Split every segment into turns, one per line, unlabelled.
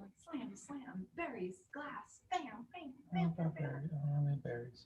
like slam, slam, berries, glass, bam, bam,
I
bam,
don't know
bam, bam.
berries. I don't know any berries.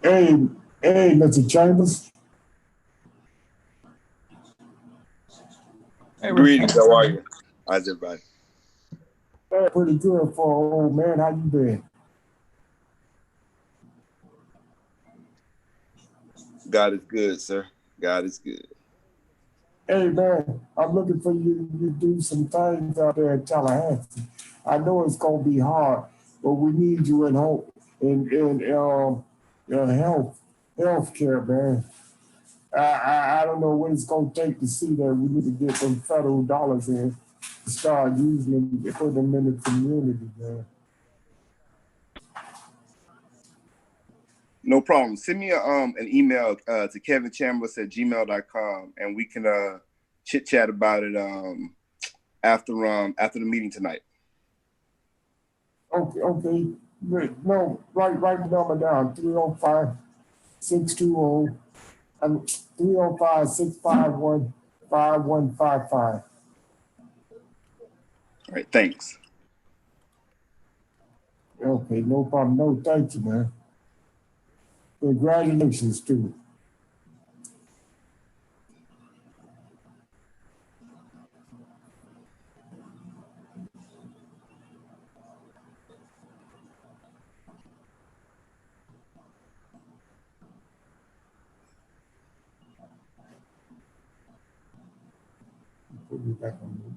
Hey, hey, Mr. Chambers.
Hey,
Greetings, how are you? How's everybody?
Hey, pretty good for an old man. How you been?
God is good, sir. God is good.
Hey, man, I'm looking for you to do some things out there in Tallahassee. I know it's gonna be hard, but we need you in hope in health care, man. I don't know what it's gonna take to see that. We need to get some federal dollars in to start using them, put them in the community, man.
No problem. Send me an email to kevinchambers@gmail.com and we can chit chat about it after the meeting tonight.
Okay. No, write the number down. 305-620 and 305-651-5155.
All right, thanks.
Okay, no problem. No, thank you, man. Congratulations, too. Put me back on mute.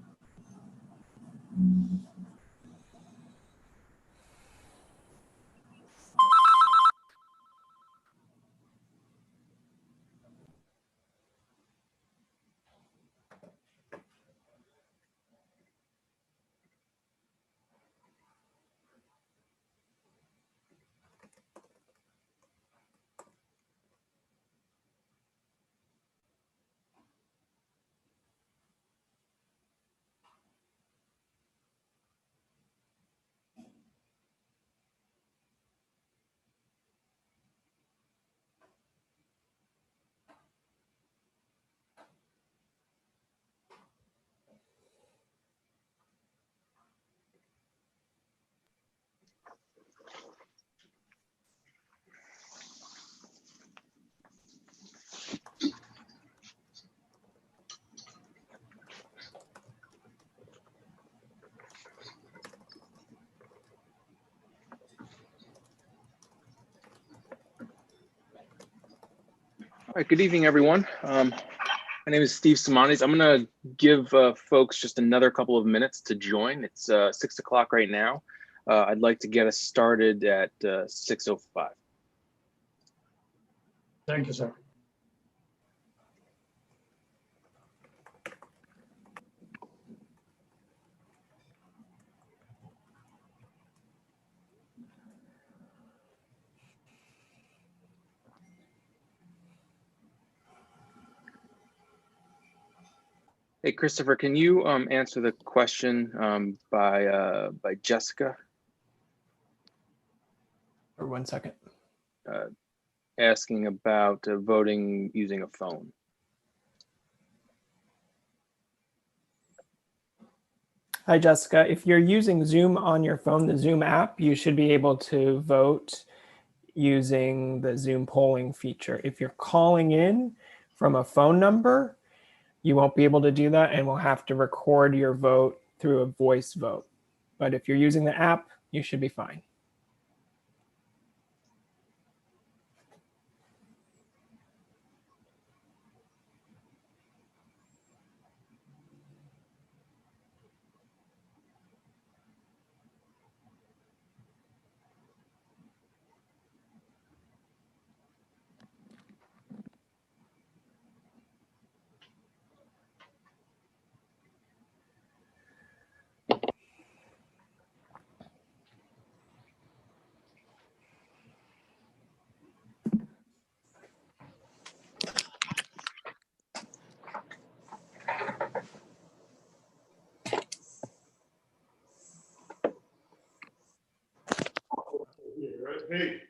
All right, good evening, everyone. My name is Steve Simonis. I'm gonna give folks just another couple of minutes to join. It's 6 o'clock right now. I'd like to get us started at 6:05.
Thank you, sir.
Hey, Christopher, can you answer the question by Jessica?
For 1 second.
Asking about voting using a phone.
Hi, Jessica. If you're using Zoom on your phone, the Zoom app, you should be able to vote using the Zoom polling feature. If you're calling in from a phone number, you won't be able to do that and will have to record your vote through a voice vote. But if you're using the app, you should be fine.
Hey.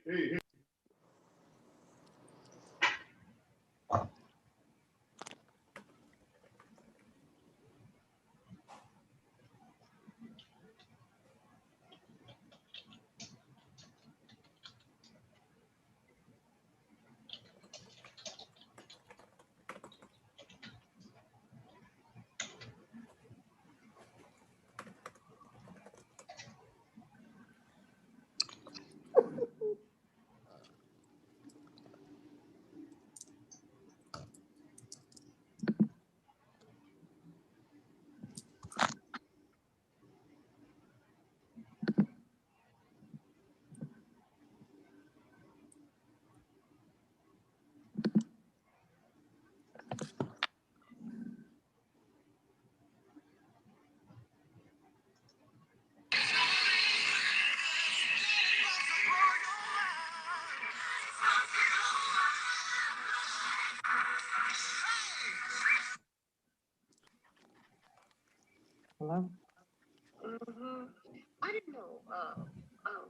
I didn't know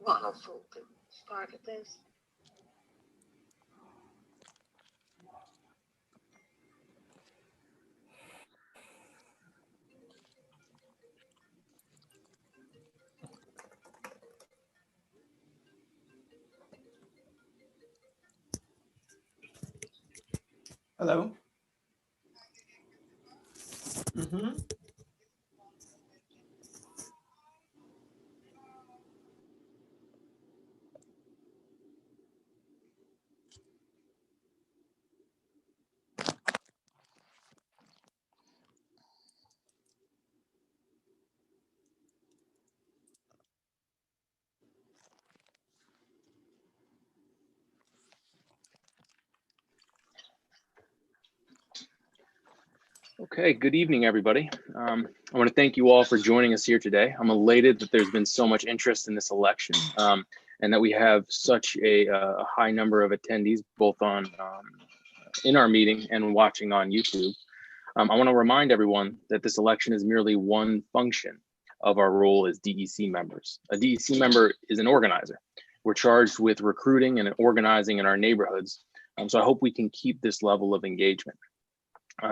what household started this.
Hello? Mm-hmm.
Okay, good evening, everybody. I want to thank you all for joining us here today. I'm elated that there's been so much interest in this election and that we have such a high number of attendees, both on in our meeting and watching on YouTube. I want to remind everyone that this election is merely one function of our role as DEC members. A DEC member is an organizer. We're charged with recruiting and organizing in our neighborhoods. So I hope we can keep this level of engagement.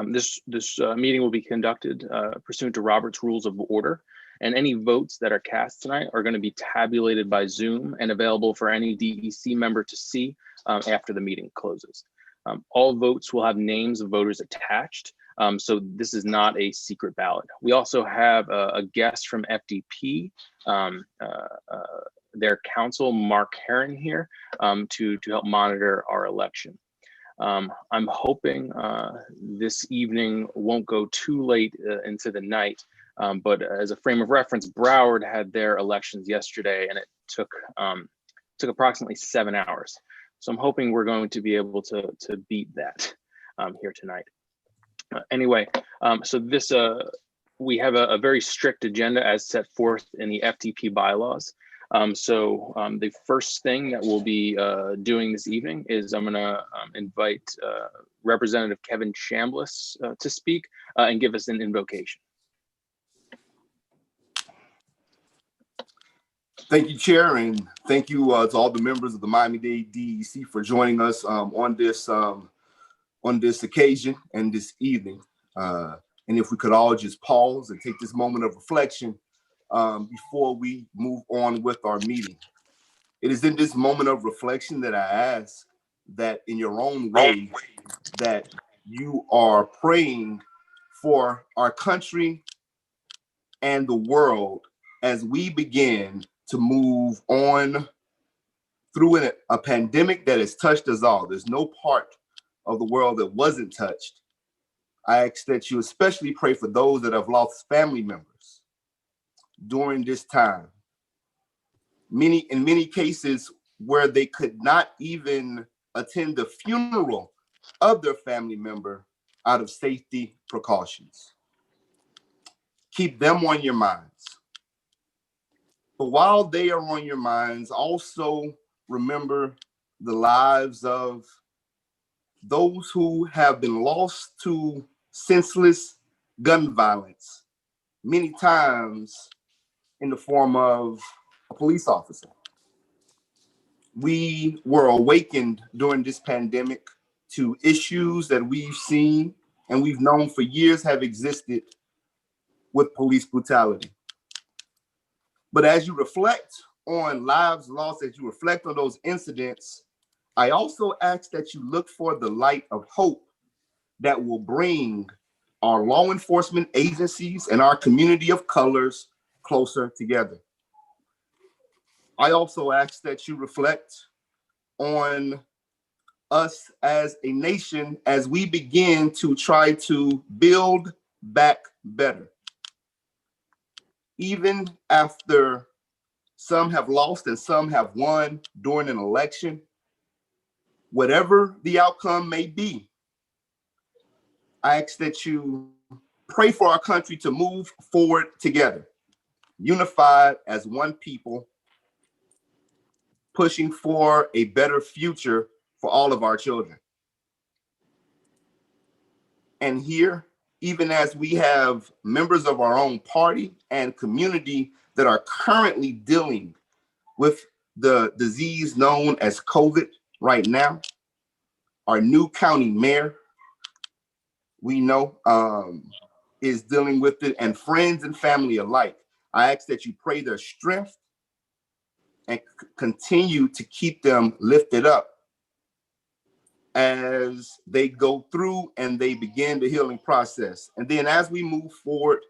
This meeting will be conducted pursuant to Robert's Rules of Order, and any votes that are cast tonight are going to be tabulated by Zoom and available for any DEC member to see after the meeting closes. All votes will have names of voters attached, so this is not a secret ballot. We also have a guest from FDP, their counsel, Mark Herron, here to help monitor our election. I'm hoping this evening won't go too late into the night, but as a frame of reference, Broward had their elections yesterday and it took approximately 7 hours. So I'm hoping we're going to be able to beat that here tonight. Anyway, so this we have a very strict agenda as set forth in the FTP bylaws. The first thing that we'll be doing this evening is I'm going to invite Representative Kevin Chambliss to speak and give us an invocation.
Thank you, Chair, and thank you to all the members of the Miami-Dade DEC for joining us on this occasion and this evening. And if we could all just pause and take this moment of reflection before we move on with our meeting. It is in this moment of reflection that I ask that in your own way that you are praying for our country and the world as we begin to move on through a pandemic that has touched us all. There's no part of the world that wasn't touched. I ask that you especially pray for those that have lost family members during this time. In many cases where they could not even attend the funeral of their family member out of safety precautions. Keep them on your minds. But while they are on your minds, also remember the lives of those who have been lost to senseless gun violence, many times in the form of a police officer. We were awakened during this pandemic to issues that we've seen and we've known for years have existed with police brutality. But as you reflect on lives lost, as you reflect on those incidents, I also ask that you look for the light of hope that will bring our law enforcement agencies and our community of colors closer together. I also ask that you reflect on us as a nation as we begin to try to build back better. Even after some have lost and some have won during an election, whatever the outcome may be, I ask that you pray for our country to move forward together, unified as one people, pushing for a better future for all of our children. And here, even as we have members of our own party and community that are currently dealing with the disease known as COVID right now. Our new county mayor, we know, is dealing with it, and friends and family alike. I ask that you pray their strength and continue to keep them lifted up as they go through and they begin the healing process. And then as we move forward,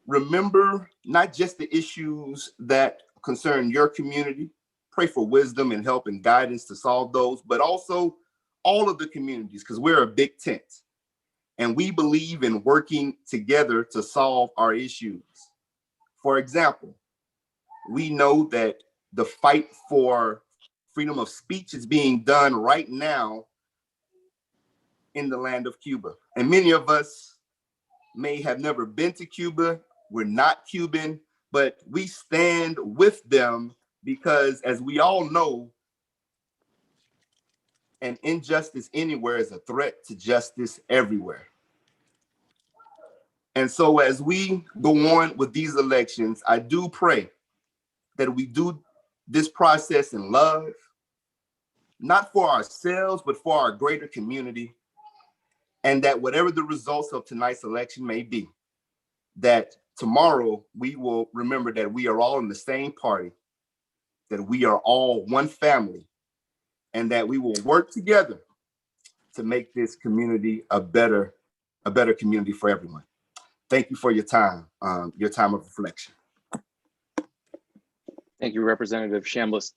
remember not just the issues that concern your community, pray for wisdom and help and guidance to solve those, but also all of the communities, because we're a big tent and we believe in working together to solve our issues. For example, we know that the fight for freedom of speech is being done right now in the land of Cuba. And many of us may have never been to Cuba. We're not Cuban, but we stand with them because, as we all know, an injustice anywhere is a threat to justice everywhere. And so as we go on with these elections, I do pray that we do this process in love, not for ourselves, but for our greater community. And that whatever the results of tonight's election may be, that tomorrow we will remember that we are all in the same party, that we are all one family, and that we will work together to make this community a better community for everyone. Thank you for your time of reflection.
Thank you, Representative Chambliss.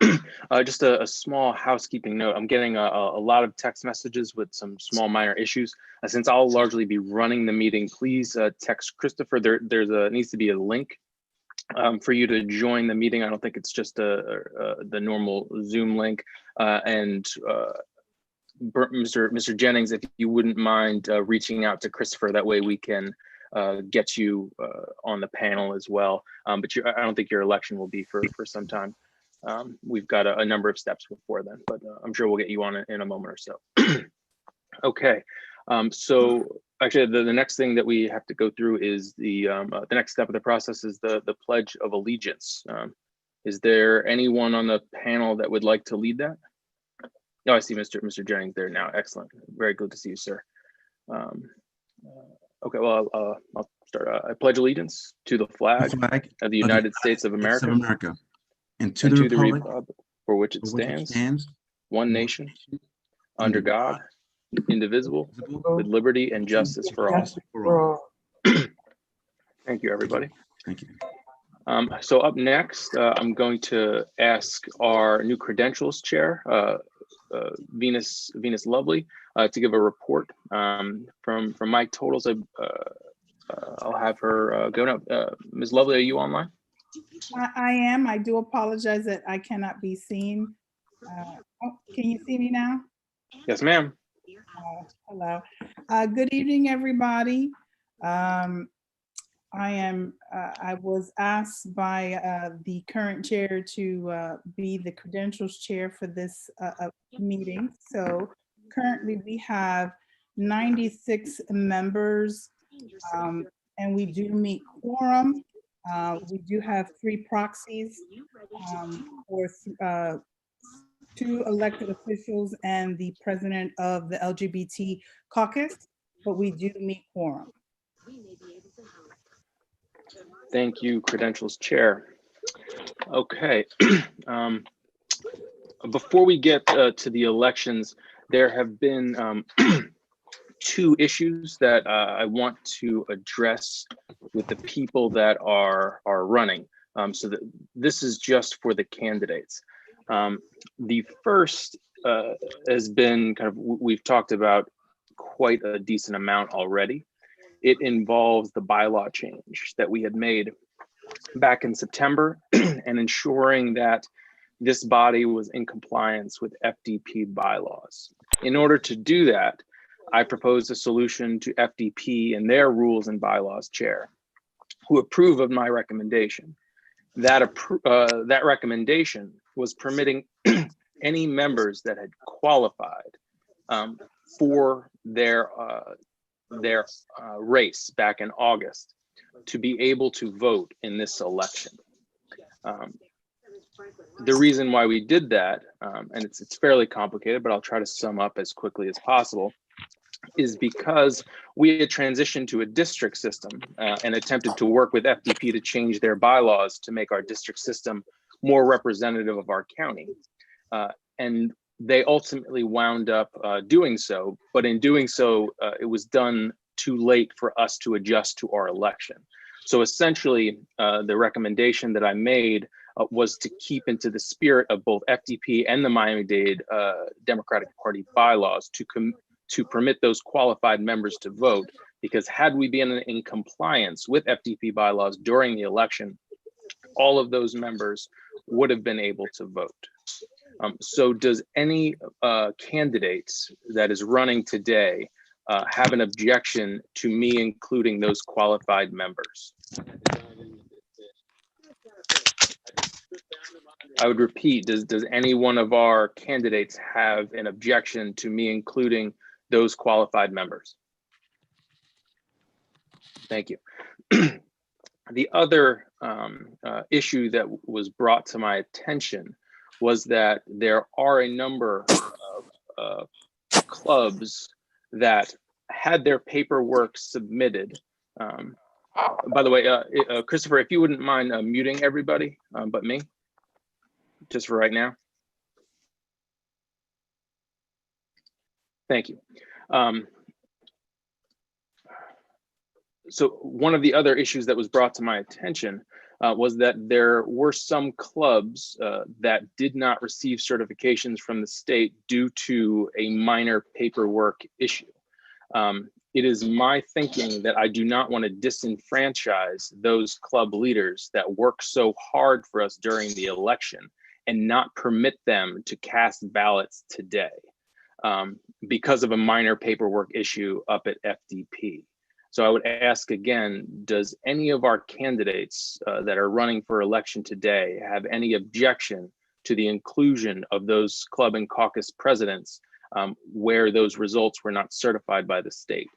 Just a small housekeeping note. I'm getting a lot of text messages with some small minor issues. Since I'll largely be running the meeting, please text Christopher. There needs to be a link for you to join the meeting. I don't think it's just the normal Zoom link. Mr. Jennings, if you wouldn't mind reaching out to Christopher, that way we can get you on the panel as well. But I don't think your election will be for some time. We've got a number of steps before then, but I'm sure we'll get you on in a moment or so. Okay, so actually the next thing that we have to go through is the next step of the process is the Pledge of Allegiance. Is there anyone on the panel that would like to lead that? Oh, I see Mr. Jennings there now. Excellent. Very good to see you, sir. Okay, well, I'll start. I pledge allegiance to the flag of the United States of America,
and to the republic
for which it stands, one nation, under God, indivisible, with liberty and justice for all. Thank you, everybody.
Thank you.
So up next, I'm going to ask our new credentials chair, Venus Lovely, to give a report from Mike Totals. I'll have her go now. Ms. Lovely, are you online?
I am. I do apologize that I cannot be seen. Can you see me now?
Yes, ma'am.
Hello. Good evening, everybody. I was asked by the current chair to be the credentials chair for this meeting. So currently we have 96 members and we do meet quorum. We do have 3 proxies for 2 elected officials and the president of the LGBT caucus, but we do meet quorum.
Thank you, credentials chair. Okay. Before we get to the elections, there have been 2 issues that I want to address with the people that are running. So that this is just for the candidates. The first has been kind of, we've talked about quite a decent amount already. It involves the bylaw change that we had made back in September and ensuring that this body was in compliance with FDP bylaws. In order to do that, I proposed a solution to FDP and their rules and bylaws chair, who approved of my recommendation. That recommendation was permitting any members that had qualified for their race back in August to be able to vote in this election. The reason why we did that, and it's fairly complicated, but I'll try to sum up as quickly as possible, is because we had transitioned to a district system and attempted to work with FDP to change their bylaws to make our district system more representative of our county. And they ultimately wound up doing so, but in doing so, it was done too late for us to adjust to our election. So essentially, the recommendation that I made was to keep into the spirit of both FDP and the Miami-Dade Democratic Party bylaws to permit those qualified members to vote, because had we been in compliance with FDP bylaws during the election, all of those members would have been able to vote. So does any candidates that is running today have an objection to me including those qualified members? I would repeat, does any one of our candidates have an objection to me including those qualified members? Thank you. The other issue that was brought to my attention was that there are a number of clubs that had their paperwork submitted. By the way, Christopher, if you wouldn't mind muting everybody but me, just for right now. Thank you. So one of the other issues that was brought to my attention was that there were some clubs that did not receive certifications from the state due to a minor paperwork issue. It is my thinking that I do not want to disenfranchise those club leaders that work so hard for us during the election and not permit them to cast ballots today because of a minor paperwork issue up at FDP. So I would ask again, does any of our candidates that are running for election today have any objection to the inclusion of those club and caucus presidents where those results were not certified by the state?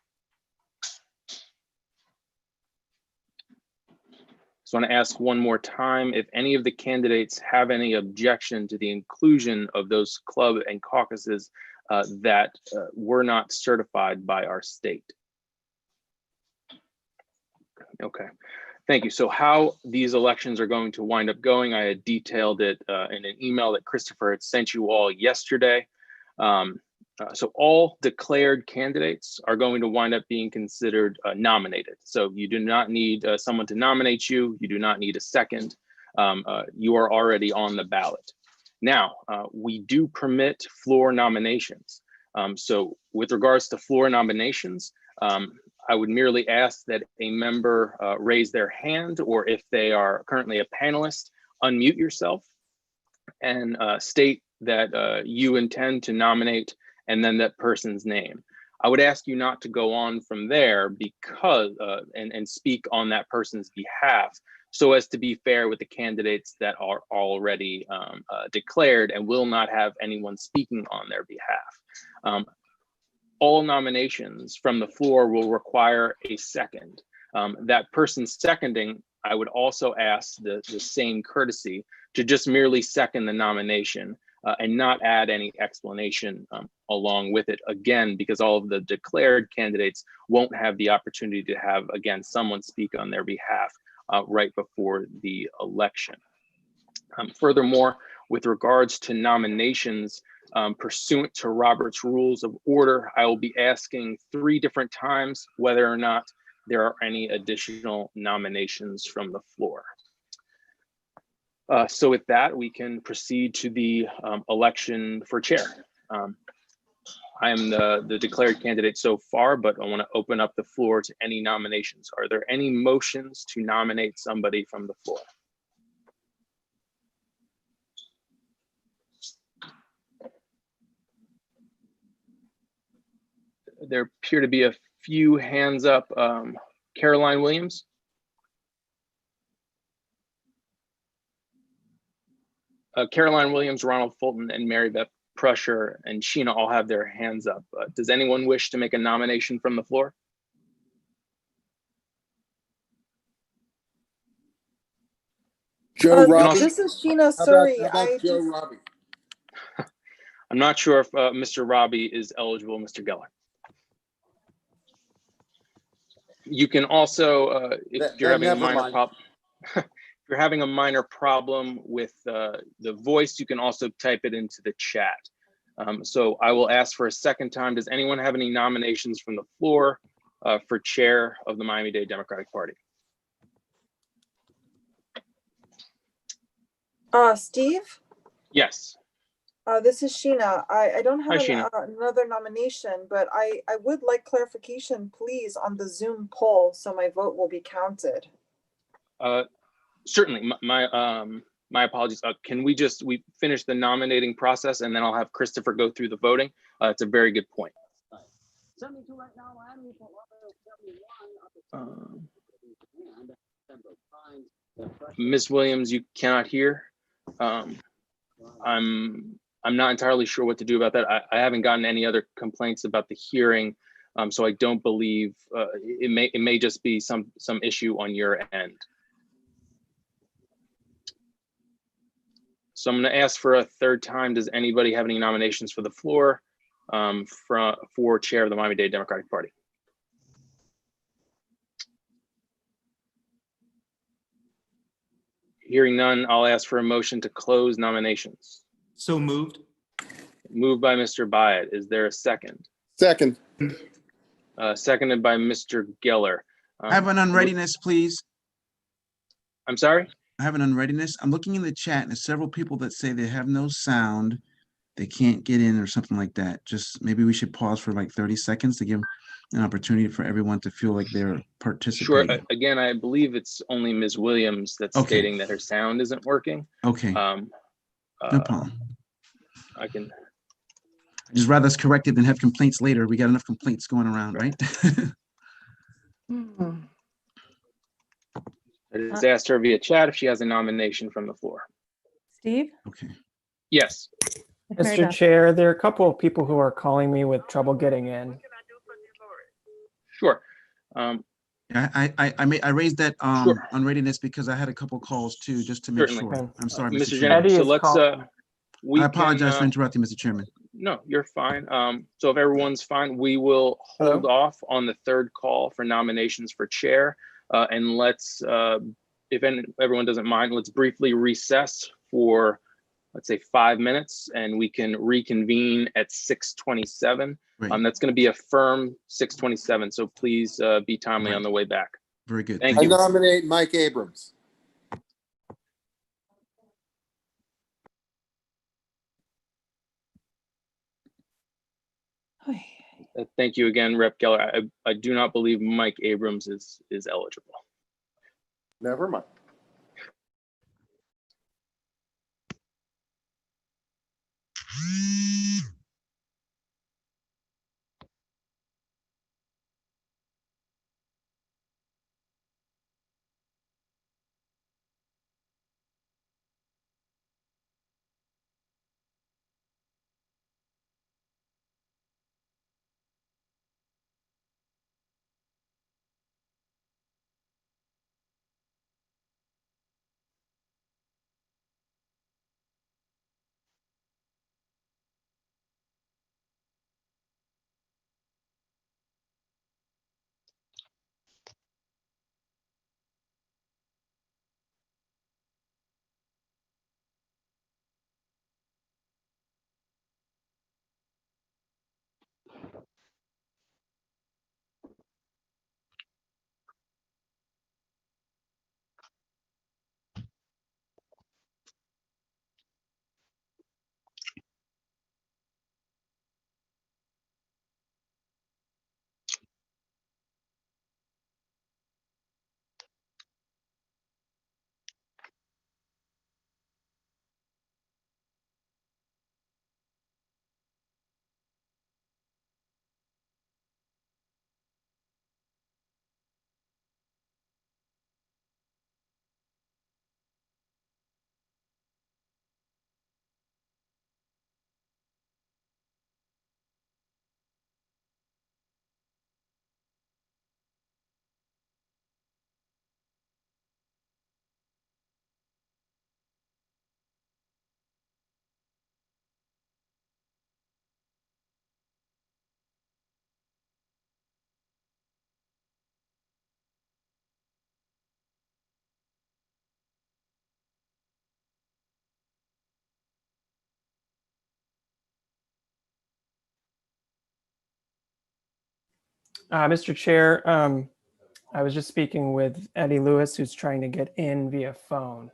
So I want to ask one more time, if any of the candidates have any objection to the inclusion of those club and caucuses that were not certified by our state. Okay, thank you. So how these elections are going to wind up going, I had detailed it in an email that Christopher had sent you all yesterday. So all declared candidates are going to wind up being considered nominated. So you do not need someone to nominate you. You do not need a second. You are already on the ballot. Now, we do permit floor nominations. So with regards to floor nominations, I would merely ask that a member raise their hand, or if they are currently a panelist, unmute yourself and state that you intend to nominate and then that person's name. I would ask you not to go on from there because and speak on that person's behalf, so as to be fair with the candidates that are already declared and will not have anyone speaking on their behalf. All nominations from the floor will require a second. That person seconding, I would also ask the same courtesy to just merely second the nomination and not add any explanation along with it, again, because all of the declared candidates won't have the opportunity to have, again, someone speak on their behalf right before the election. Furthermore, with regards to nominations, pursuant to Robert's Rules of Order, I will be asking 3 different times whether or not there are any additional nominations from the floor. So with that, we can proceed to the election for chair. I am the declared candidate so far, but I want to open up the floor to any nominations. Are there any motions to nominate somebody from the floor? There appear to be a few hands up. Caroline Williams. Caroline Williams, Ronald Fulton, and Mary Beth Prusher and Sheena all have their hands up. Does anyone wish to make a nomination from the floor?
Joe
You can
Robbie?
also-
This is Sheena.
How
Sorry,
about
I
Joe
just,
Robbie?
I'm not sure if Mr. Robbie is eligible, Mr. Geller. You can also, if you're having a
Never
minor
mind.
problem, if you're having a minor problem with the voice, you can also type it into the chat. So I will ask for a second time. Does anyone have any nominations from the floor for chair of the Miami-Dade Democratic Party?
Steve,
Yes.
this is Sheena. I don't have
Hi, Sheena.
another nomination, but I would like clarification, please, on the Zoom poll, so my vote will be counted.
Certainly. My apologies. Can we finish the nominating process and then I'll have Christopher go through the voting? It's a very good point. Ms. Williams, you cannot hear. I'm not entirely sure what to do about that. I haven't gotten any other complaints about the hearing, so I don't believe it may just be some issue on your end. So I'm going to ask for a third time. Does anybody have any nominations for the floor for chair of the Miami-Dade Democratic Party? Hearing none, I'll ask for a motion to close nominations.
So moved.
Moved by Mr. Byatt. Is there a second?
Second.
Seconded by Mr. Geller.
I have an unreadiness, please.
I'm sorry?
I have an unreadiness. I'm looking in the chat and there's several people that say they have no sound. They can't get in or something like that. Just maybe we should pause for like 30 seconds to give an opportunity for everyone to feel like they're participating.
Sure. Again, I believe it's only Ms. Williams that's
Okay.
stating that her sound isn't working.
Okay, no problem.
I can.
I'd just rather us correct it than have complaints later. We got enough complaints going around, right?
I just asked her via chat if she has a nomination from the floor.
Steve?
Okay.
Yes.
Mr. Chair, there are a couple of people who are calling me with trouble getting in.
Sure.
I raised that
Sure.
unreadiness because I had a couple calls too, just to make
Certainly.
sure. I'm sorry,
Mr.
Mr.
Jennings,
Chairman.
so let's
I apologize for interrupting, Mr. Chairman.
No, you're fine. So if everyone's fine, we will hold off on the third call for nominations for chair. And let's, if everyone doesn't mind, let's briefly recess for, let's say 5 minutes, and we can reconvene at 6:27.
Right.
That's going to be a firm 6:27. So please be timely on the way back.
Very good.
Thank
I
you.
nominate Mike Abrams.
Thank you again, Rep. Geller. I do not believe Mike Abrams is eligible.
Never mind.
Mr. Chair, I was just speaking with Eddie Lewis, who's trying to get in via phone.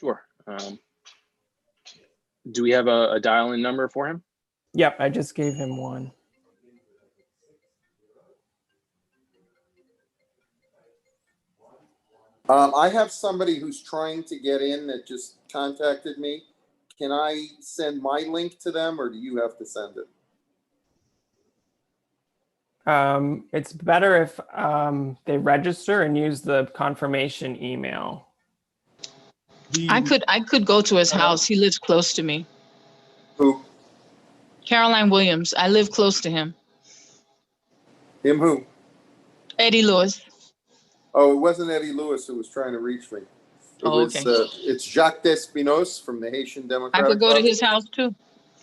Sure. Do we have a dial-in number for him?
Yep, I just gave him one.
I have somebody who's trying to get in that just contacted me. Can I send my link to them, or do you have to send it?
It's better if they register and use the confirmation email.
I could go to his house. He lives close to me.
Who?
Caroline Williams. I live close to him.
Him who?
Eddie Lewis.
Oh, it wasn't Eddie Lewis who was trying to reach me.
Okay.
It's Jacques Despinoz from the Haitian
I
Democratic
could go to
Party.
his house too.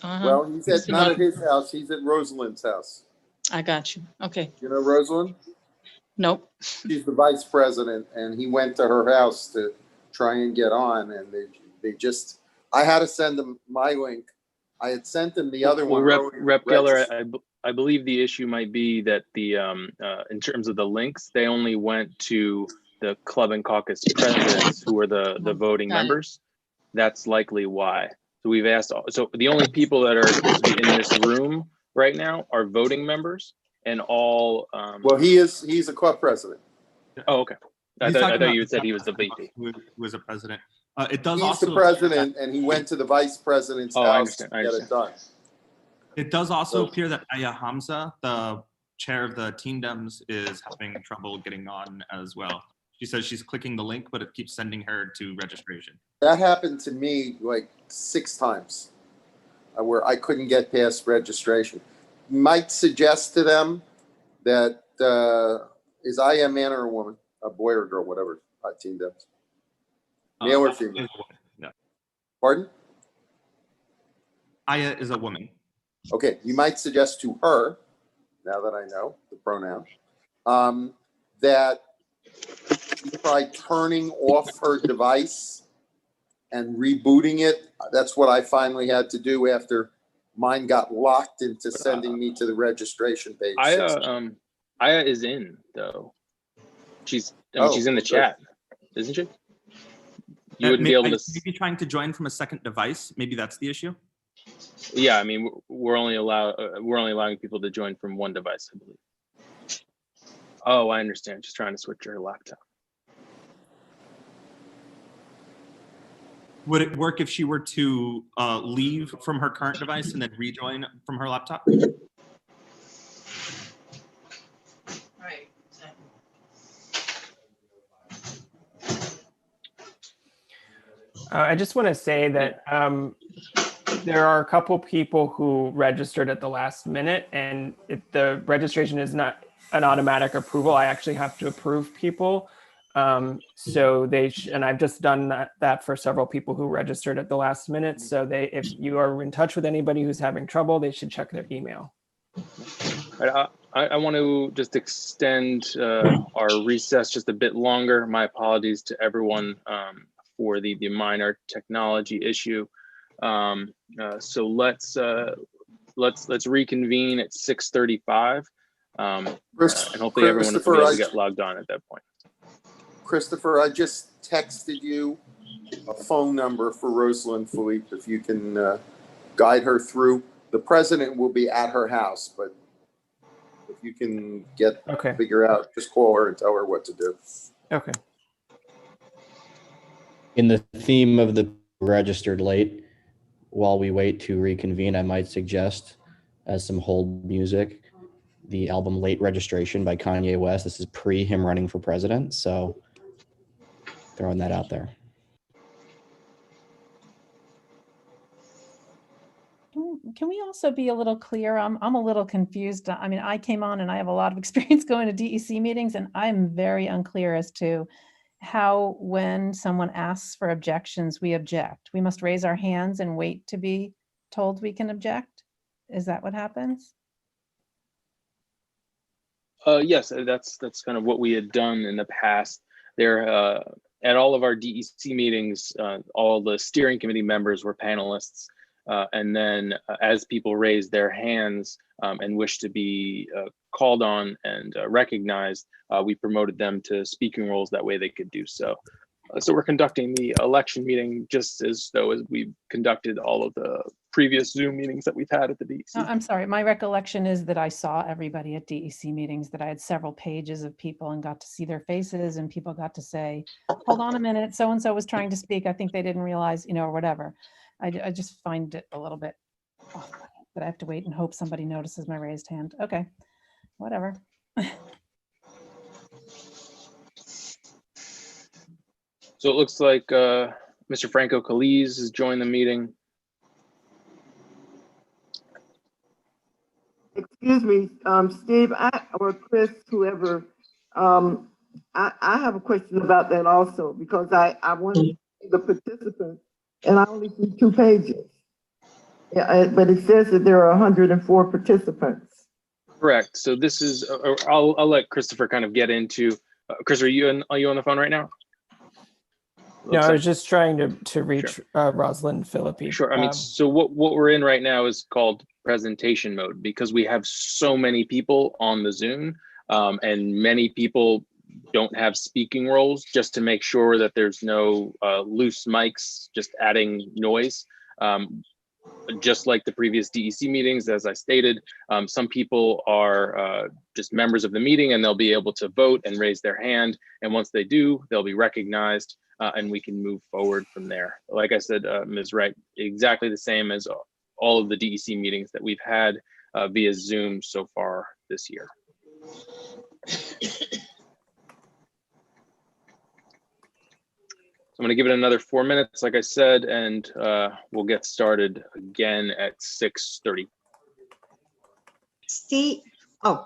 Well, he's not at his house. He's at Rosalind's house.
I got you. Okay.
You know Rosalind?
Nope.
She's the vice president, and he went to her house to try and get on, and they just, I had to send him my link. I had sent him the other one.
Rep Geller, I believe the issue might be that the in terms of the links, they only went to the club and caucus presidents who are the voting members. That's likely why. So we've asked, so the only people that are supposed to be in this room right now are voting members, and all.
Well, he's a club president.
Oh, okay. I thought you had said he was the VP.
Who was a president. It does
He's
also
the president, and he went to the vice president's house to get it done.
It does also appear that Aya Hamza, the chair of the Teen Dems, is having trouble getting on as well. She says she's clicking the link, but it keeps sending her to registration.
That happened to me like 6 times, where I couldn't get past registration. You might suggest to them that is Aya a man or a woman, a boy or a girl, whatever. Teen Dems, male or female?
No.
Pardon?
Aya is a woman.
Okay, you might suggest to her, now that I know the pronoun, that she try turning off her device and rebooting it. That's what I finally had to do after mine got locked into sending me to the registration page.
Aya is in though. She's she's in the chat, isn't she? You wouldn't be able to.
Maybe trying to join from a second device. Maybe that's the issue.
Yeah, I mean, we're only allowing people to join from one device, I believe. Oh, I understand. She's trying to switch her laptop.
Would it work if she were to leave from her current device and then rejoin from her laptop?
Right.
I just want to say that there are a couple people who registered at the last minute, and the registration is not an automatic approval. I actually have to approve people. So and I've just done that for several people who registered at the last minute. So if you are in touch with anybody who's having trouble, they should check their email.
I want to just extend our recess just a bit longer. My apologies to everyone for the minor technology issue. So let's reconvene at 6:35, and hopefully everyone will be able to get logged on at that point.
Christopher, I just texted you a phone number for Rosalind Philippe. If you can guide her through, the president will be at her house, but if you can figure out, just call her and tell her what to do.
Okay.
In the theme of the registered late, while we wait to reconvene, I might suggest as some hold music, the album Late Registration by Kanye West. This is pre him running for president. So throwing that out there.
Can we also be a little clear? I'm a little confused. I mean, I came on and I have a lot of experience going to DEC meetings, and I'm very unclear as to how, when someone asks for objections, we object. We must raise our hands and wait to be told we can object. Is that what happens?
Yes, that's kind of what we had done in the past. There, at all of our DEC meetings, all the steering committee members were panelists, And then as people raise their hands and wish to be called on and recognized, we promoted them to speaking roles. That way they could do so. So we're conducting the election meeting just as though as we've conducted all of the previous Zoom meetings that we've had at the DEC.
I'm sorry, my recollection is that I saw everybody at DEC meetings, that I had several pages of people and got to see their faces, and people got to say, hold on a minute, so-and-so was trying to speak. I think they didn't realize, you know, or whatever. I just find it a little bit off that I have to wait and hope somebody notices my raised hand. Okay, whatever.
So it looks like Mr. Franco Calise has joined the meeting.
Excuse me, Steve, or Chris, whoever, I have a question about that also, because I want to see the participants and I only see 2 pages. Yeah, but it says that there are 104 participants.
Correct. So this is, I'll let Christopher kind of get into, Chris, are you on the phone right now?
No, I was just trying to reach
Sure.
Rosalind Philippi.
Sure. I mean, so what we're in right now is called presentation mode, because we have so many people on the Zoom, and many people don't have speaking roles, just to make sure that there's no loose mics just adding noise. Just like the previous DEC meetings, as I stated, some people are just members of the meeting and they'll be able to vote and raise their hand. And once they do, they'll be recognized and we can move forward from there. Like I said, Ms. Wright, exactly the same as all of the DEC meetings that we've had via Zoom so far this year. I'm going to give it another 4 minutes, like I said, and we'll get started again at 6:30.
Steve, oh,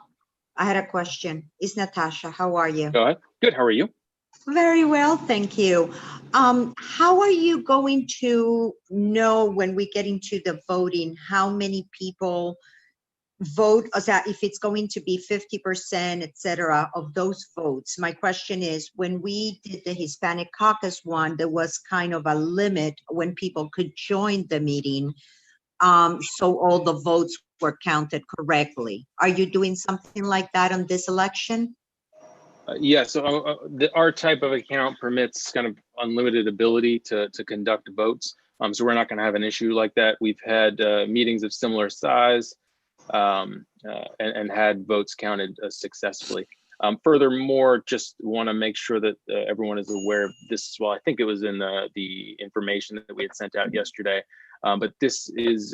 I had a question. It's Natasha. How are you?
Go ahead. Good. How are you?
Very well, thank you. How are you going to know when we get into the voting, how many people vote, if it's going to be 50%, et cetera, of those votes? My question is, when we did the Hispanic caucus one, there was kind of a limit when people could join the meeting, so all the votes were counted correctly. Are you doing something like that on this election?
Yeah, so our type of account permits kind of unlimited ability to conduct votes. So we're not going to have an issue like that. We've had meetings of similar size and had votes counted successfully. Furthermore, just want to make sure that everyone is aware of this. Well, I think it was in the information that we had sent out yesterday, but this is,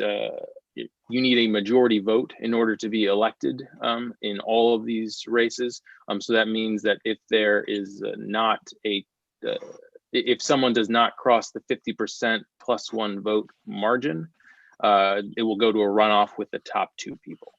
you need a majority vote in order to be elected in all of these races. So that means that if there is not if someone does not cross the 50% +1 vote margin, it will go to a runoff with the top 2 people.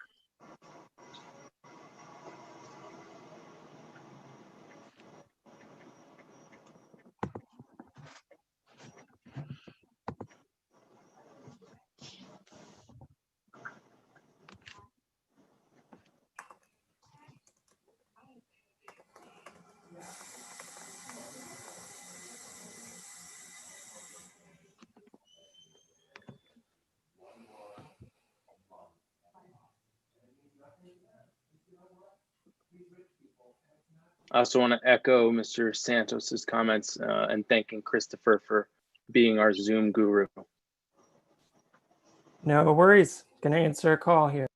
I also want to echo Mr. Santos's comments and thanking Christopher for being our Zoom guru.
No worries. Gonna answer a call here.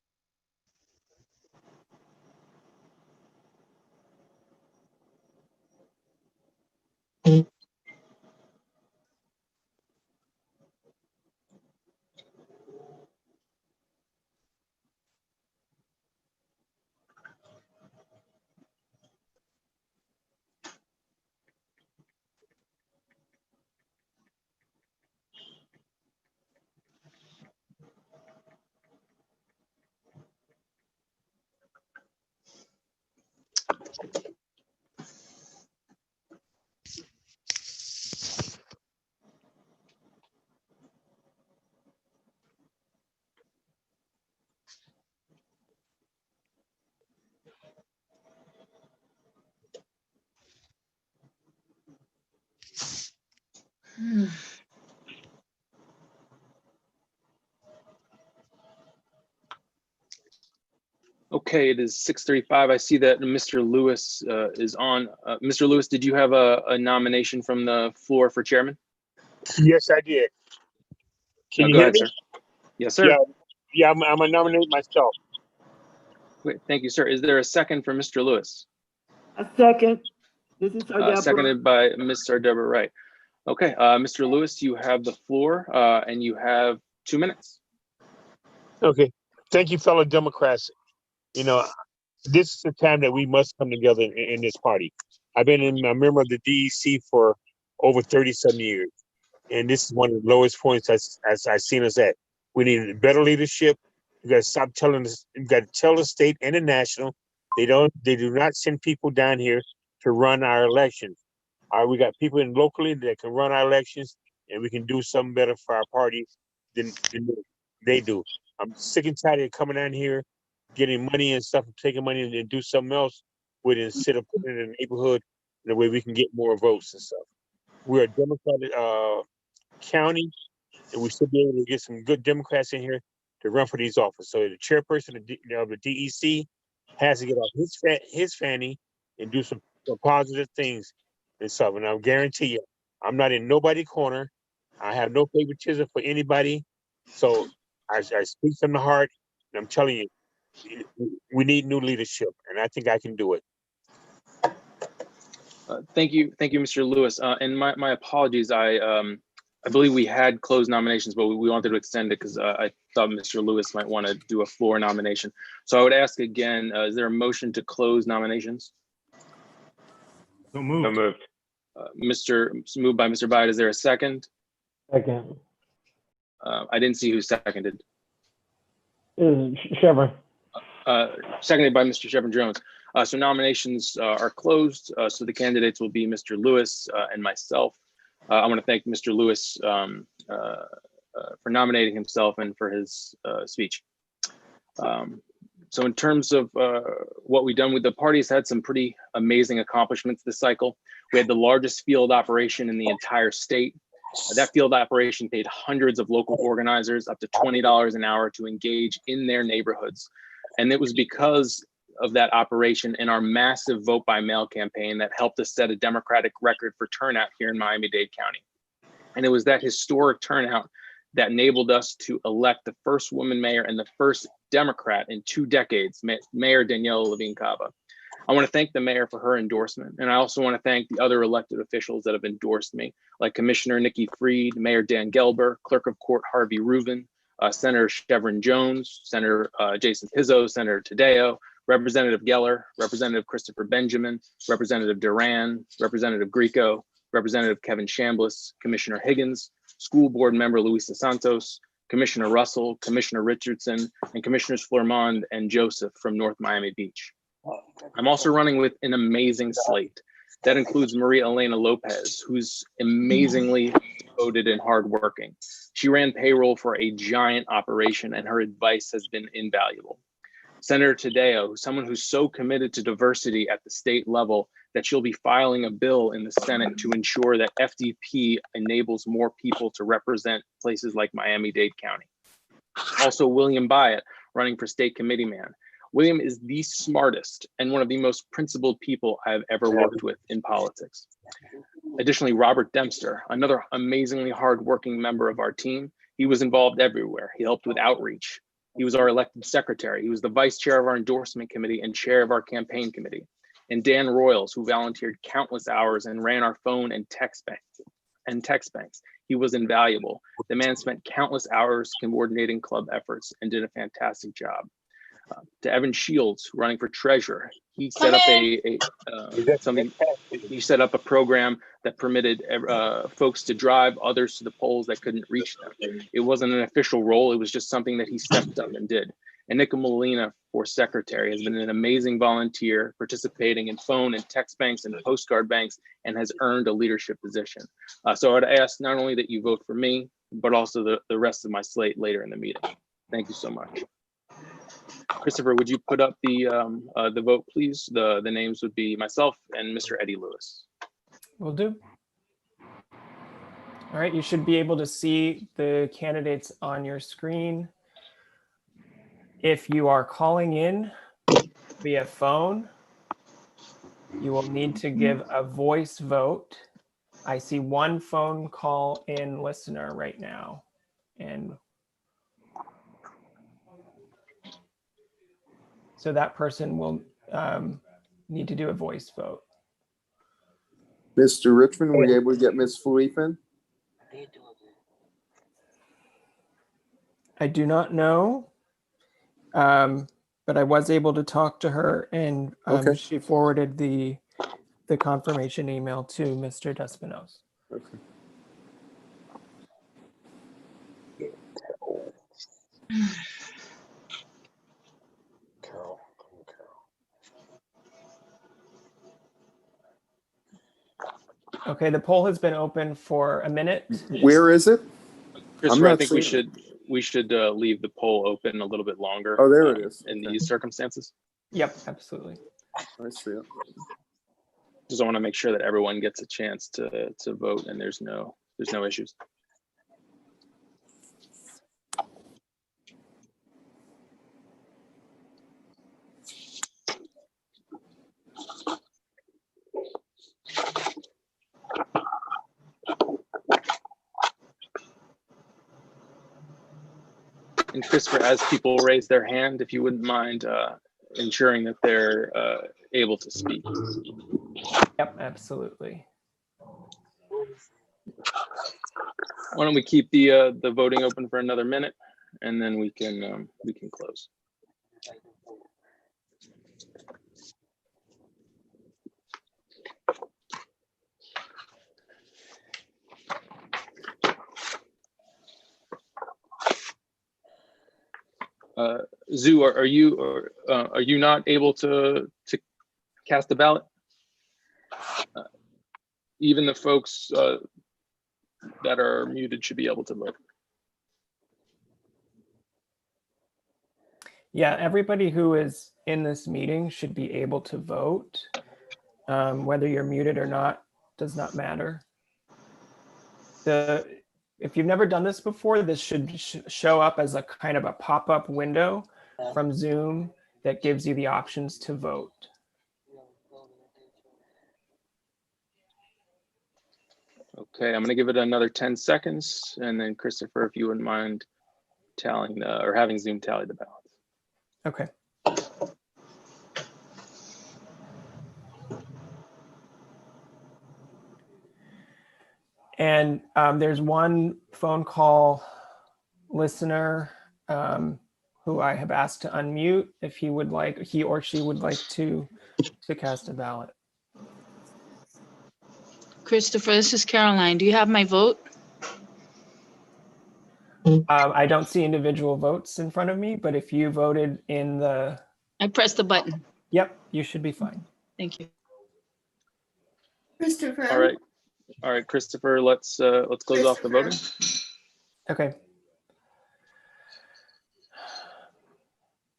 Okay, it is 6:35. I see that Mr. Lewis is on. Mr. Lewis, did you have a nomination from the floor for chairman?
Yes, I did. Can you
Go
hear
ahead,
me?
sir. Yes, sir.
Yeah, I'm gonna nominate myself.
Wait, thank you, sir. Is there a second for Mr. Lewis?
A second. This is Deborah.
Seconded by Ms. Deborah Wright. Okay, Mr. Lewis, you have the floor and you have 2 minutes.
Okay. Thank you, fellow Democrats. You know, this is the time that we must come together in this party. I've been a member of the DEC for over 37 years, and this is one of the lowest points as I've seen us at. We need better leadership. You got to stop telling us. You got to tell the state and the national they do not send people down here to run our elections. We got people in locally that can run our elections, and we can do something better for our party than they do. I'm sick and tired of coming down here, getting money and stuff, taking money and do something else with it instead of putting it in the neighborhood the way we can get more votes and stuff. We're a Democratic county, and we should be able to get some good Democrats in here to run for these offices. So the chairperson of the DEC has to get off his fanny and do some positive things and stuff. And I'll guarantee you, I'm not in nobody's corner. I have no favoritism for anybody. So I speak from the heart, and I'm telling you, we need new leadership, and I think I can do it.
Thank you, Mr. Lewis. And my apologies. I believe we had closed nominations, but we wanted to extend it because I thought Mr. Lewis might want to do a floor nomination. So I would ask again, is there a motion to close nominations?
So moved.
So moved. Moved by Mr. Bide. Is there a second?
Second.
I didn't see who seconded.
Chevron.
Seconded by Mr. Chevron Jones. So nominations are closed. So the candidates will be Mr. Lewis and myself. I want to thank Mr. Lewis for nominating himself and for his speech. So in terms of what we've done with the parties, had some pretty amazing accomplishments this cycle. We had the largest field operation in the entire state. That field operation paid hundreds of local organizers up to $20 an hour to engage in their neighborhoods. And it was because of that operation and our massive vote by mail campaign that helped us set a Democratic record for turnout here in Miami-Dade County. And it was that historic turnout that enabled us to elect the first woman mayor and the first Democrat in 2 decades, Mayor Daniela Levine Cava. I want to thank the mayor for her endorsement. And I also want to thank the other elected officials that have endorsed me, like Commissioner Nikki Freed, Mayor Dan Gelber, Clerk of Court Harvey Rubin, Senator Chevron Jones, Senator Jason Pizzo, Senator Tadeo, Representative Geller, Representative Christopher Benjamin, Representative Duran, Representative Grieco, Representative Kevin Chambliss, Commissioner Higgins, School Board Member Luisa Santos, Commissioner Russell, Commissioner Richardson, and Commissioners Flormond and Joseph from North Miami Beach. I'm also running with an amazing slate. That includes Maria Elena Lopez, who's amazingly devoted and hardworking. She ran payroll for a giant operation, and her advice has been invaluable. Senator Tadeo, someone who's so committed to diversity at the state level that she'll be filing a bill in the Senate to ensure that FDP enables more people to represent places like Miami-Dade County. Also, William Byatt, running for state committee man. William is the smartest and one of the most principled people I have ever worked with in politics. Additionally, Robert Dempster, another amazingly hardworking member of our team. He was involved everywhere. He helped with outreach. He was our elected secretary. He was the vice chair of our endorsement committee and chair of our campaign committee. And Dan Royals, who volunteered countless hours and ran our phone and text banks. He was invaluable. The man spent countless hours coordinating club efforts and did a fantastic job. To Evan Shields, running for treasurer, he set up he set up a program that permitted folks to drive others to the polls that couldn't reach them. It wasn't an official role; it was just something that he stepped up and did. And Nico Molina, for secretary, has been an amazing volunteer, participating in phone and text banks and postcard banks, and has earned a leadership position. So I'd ask not only that you vote for me, but also the rest of my slate later in the meeting. Thank you so much. Christopher, would you put up the vote, please? The names would be myself and Mr. Eddie Lewis.
Will do. All right, you should be able to see the candidates on your screen. If you are calling in, via phone, you will need to give a voice vote. I see one phone call in listener right now. And so that person will need to do a voice vote.
Mr. Richmond, were you able to get Ms. Felipe in?
I do not know, but I was able to talk to her, and
Okay.
she forwarded the confirmation email to Mr. Despinos.
Okay.
Okay, the poll has been open for a minute.
Where is it?
Christopher, I think we should leave the poll open a little bit longer.
Oh, there it is.
In
Okay.
these circumstances.
Yep, absolutely.
I see it.
Just want to make sure that everyone gets a chance to vote and there's no issues. And Christopher, as people raise their hand, if you wouldn't mind ensuring that they're able to speak.
Yep, absolutely.
Why don't we keep the voting open for another minute, and then we can close. Zoo, are you not able to cast a ballot? Even the folks that are muted should be able to vote.
Yeah, everybody who is in this meeting should be able to vote. Whether you're muted or not does not matter. If you've never done this before, this should show up as a kind of a pop-up window from Zoom that gives you the options to vote.
Okay, I'm going to give it another 10 seconds, and then Christopher, if you wouldn't mind tallying or having Zoom tally the ballots.
Okay. And there's one phone call listener who I have asked to unmute if he or she would like to cast a ballot.
Christopher, this is Caroline. Do you have my vote?
I don't see individual votes in front of me, but if you voted in the...
I pressed the button.
Yep, you should be fine.
Thank you.
Christopher.
All right, Christopher, let's close off the voting.
Okay.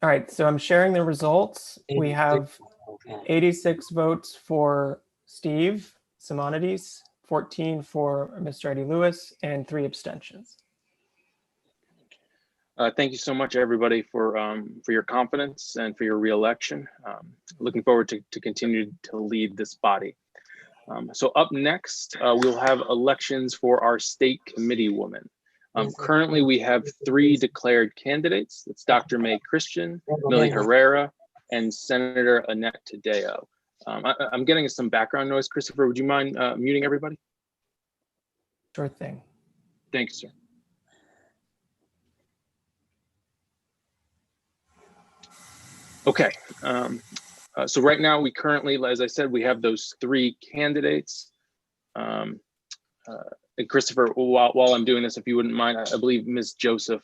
All right, so I'm sharing the results. We have 86 votes for Steve Simonides, 14 for Mr. Eddie Lewis, and 3 abstentions.
Thank you so much, everybody, for your confidence and for your re-election. Looking forward to continue to lead this body. So up next, we'll have elections for our state committee women. Currently, we have 3 declared candidates. It's Dr. May Christian, Millie Herrera, and Senator Annette Taddeo. I'm getting some background noise. Christopher, would you mind muting everybody?
Sure thing.
Thank you, sir. Okay. So right now, we currently, as I said, we have those 3 candidates. And Christopher, while I'm doing this, if you wouldn't mind, I believe Ms. Joseph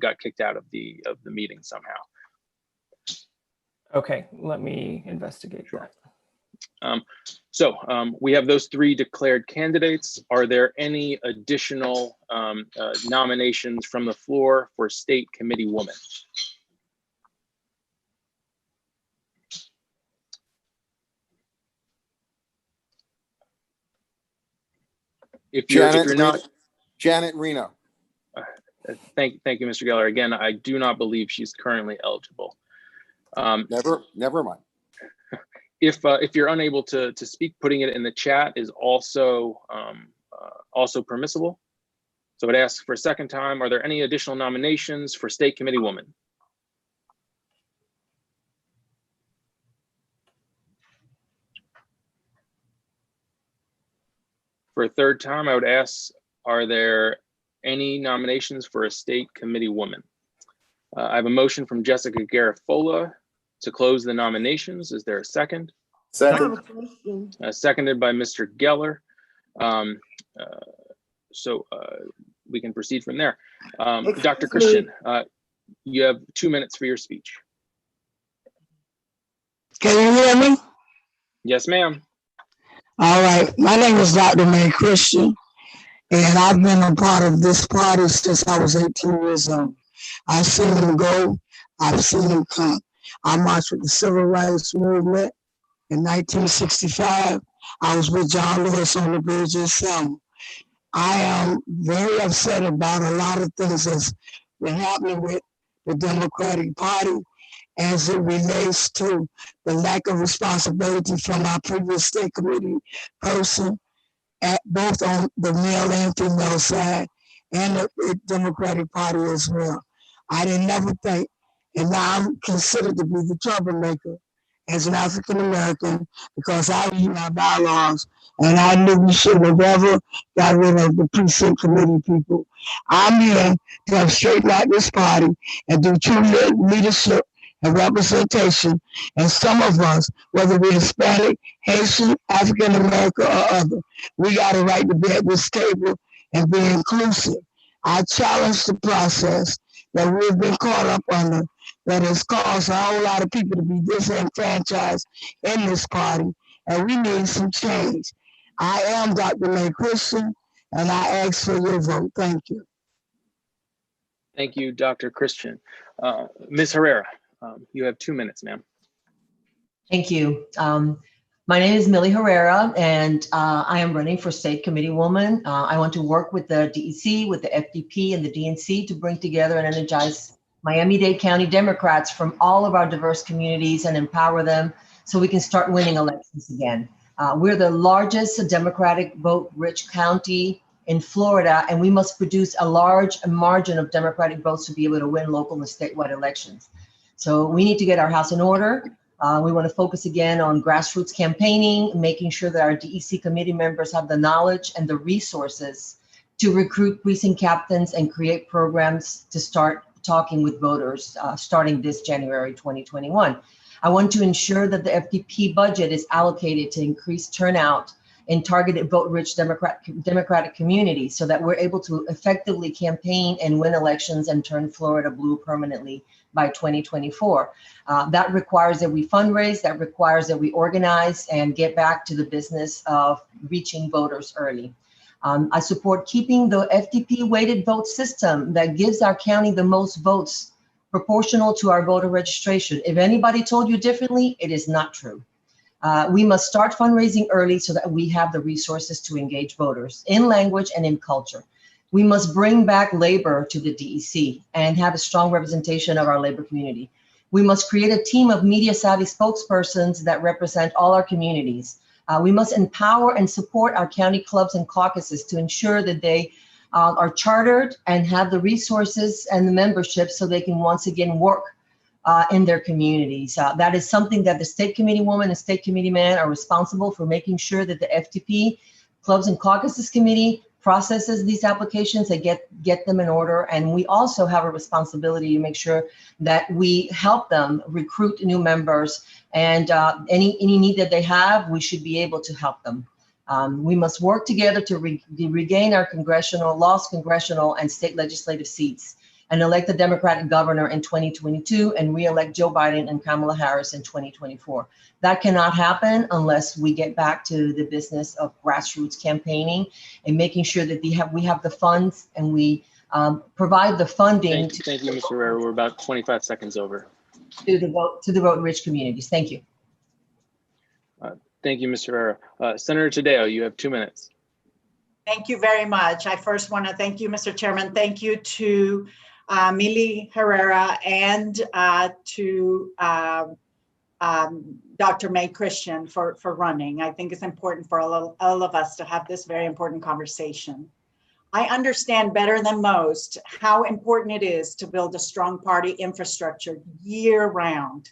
got kicked out of the meeting somehow.
Okay, let me investigate that.
So we have those 3 declared candidates. Are there any additional nominations from the floor for state committee woman? If you're not,
Janet Reno.
Thank you, Mr. Geller. Again, I do not believe she's currently eligible.
Never mind.
If you're unable to speak, putting it in the chat is also also permissible. So I'd ask for a second time, are there any additional nominations for State Committee Woman? For a third time, I would ask, are there any nominations for a State Committee Woman? I have a motion from Jessica Garafola to close the nominations. Is there a second?
Second.
Seconded by Mr. Geller. So we can proceed from there. Dr. Christian, you have 2 minutes for your speech.
Can you hear me?
Yes, ma'am.
All right. My name is Dr. May Christian, and I've been a part of this party since I was 18 years old. I've seen them go. I've seen them come. I marched with the Civil Rights Movement in 1965. I was with John Lewis on the bridge in Selma. I am very upset about a lot of things that's been happening with the Democratic Party as it relates to the lack of responsibility from our previous state committee person, at both on the male and female side, and the Democratic Party as well. I didn't never think, and now I'm considered to be the troublemaker as an African American because I read my bylaws and I knew we shouldn't have ever got rid of the precinct committee people. I'm here to help straighten out this party and do true leadership and representation. And some of us, whether we're Hispanic, Haitian, African American, or other, we got a right to be at this table and be inclusive. I challenge the process that we've been caught up under that has caused a whole lot of people to be disenfranchised in this party, and we need some change. I am Dr. May Christian, and I ask for your vote. Thank you.
Thank you, Dr. Christian. Ms. Herrera, you have 2 minutes, ma'am.
Thank you. My name is Millie Herrera, and I am running for State Committee Woman. I want to work with the DEC, with the FDP, and the DNC to bring together and energize Miami-Dade County Democrats from all of our diverse communities and empower them so we can start winning elections again. We're the largest Democratic vote-rich county in Florida, and we must produce a large margin of Democratic votes to be able to win local and statewide elections. So we need to get our house in order. We want to focus again on grassroots campaigning, making sure that our DEC committee members have the knowledge and the resources to recruit precinct captains and create programs to start talking with voters starting this January 2021. I want to ensure that the FDP budget is allocated to increase turnout in targeted vote-rich Democratic communities so that we're able to effectively campaign and win elections and turn Florida blue permanently by 2024. That requires that we fundraise, that requires that we organize and get back to the business of reaching voters early. I support keeping the FDP weighted vote system that gives our county the most votes proportional to our voter registration. If anybody told you differently, it is not true. We must start fundraising early so that we have the resources to engage voters in language and in culture. We must bring back labor to the DEC and have a strong representation of our labor community. We must create a team of media savvy spokespersons that represent all our communities. We must empower and support our county clubs and caucuses to ensure that they are chartered and have the resources and the membership so they can once again work in their communities. That is something that the State Committee Woman and State Committee Man are responsible for, making sure that the FDP Clubs and Caucuses Committee processes these applications and get them in order. And we also have a responsibility to make sure that we help them recruit new members, and any need that they have, we should be able to help them. We must work together to regain our lost congressional and state legislative seats and elect a Democratic governor in 2022 and re-elect Joe Biden and Kamala Harris in 2024. That cannot happen unless we get back to the business of grassroots campaigning and making sure that we have the funds and we provide the funding.
Thank you, Ms. Herrera. We're about 25 seconds over.
To the vote-rich communities. Thank you.
Thank you, Mr. Herrera. Senator Tadeo, you have 2 minutes.
Thank you very much. I first want to thank you, Mr. Chairman. Thank you to Millie Herrera and to Dr. May Christian for running. I think it's important for all of us to have this very important conversation. I understand better than most how important it is to build a strong party infrastructure year round.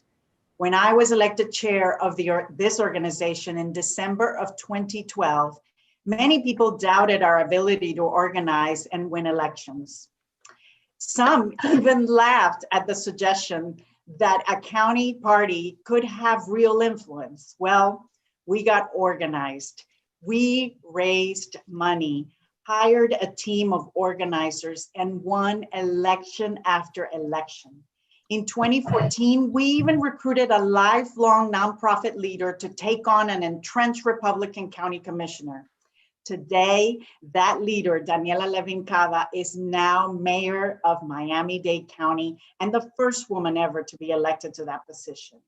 When I was elected chair of this organization in December of 2012, many people doubted our ability to organize and win elections. Some even laughed at the suggestion that a county party could have real influence. Well, we got organized. We raised money, hired a team of organizers, and won election after election. In 2014, we even recruited a lifelong nonprofit leader to take on an entrenched Republican county commissioner. Today, that leader, Daniela Levin Cava, is now mayor of Miami-Dade County and the first woman ever to be elected to that position.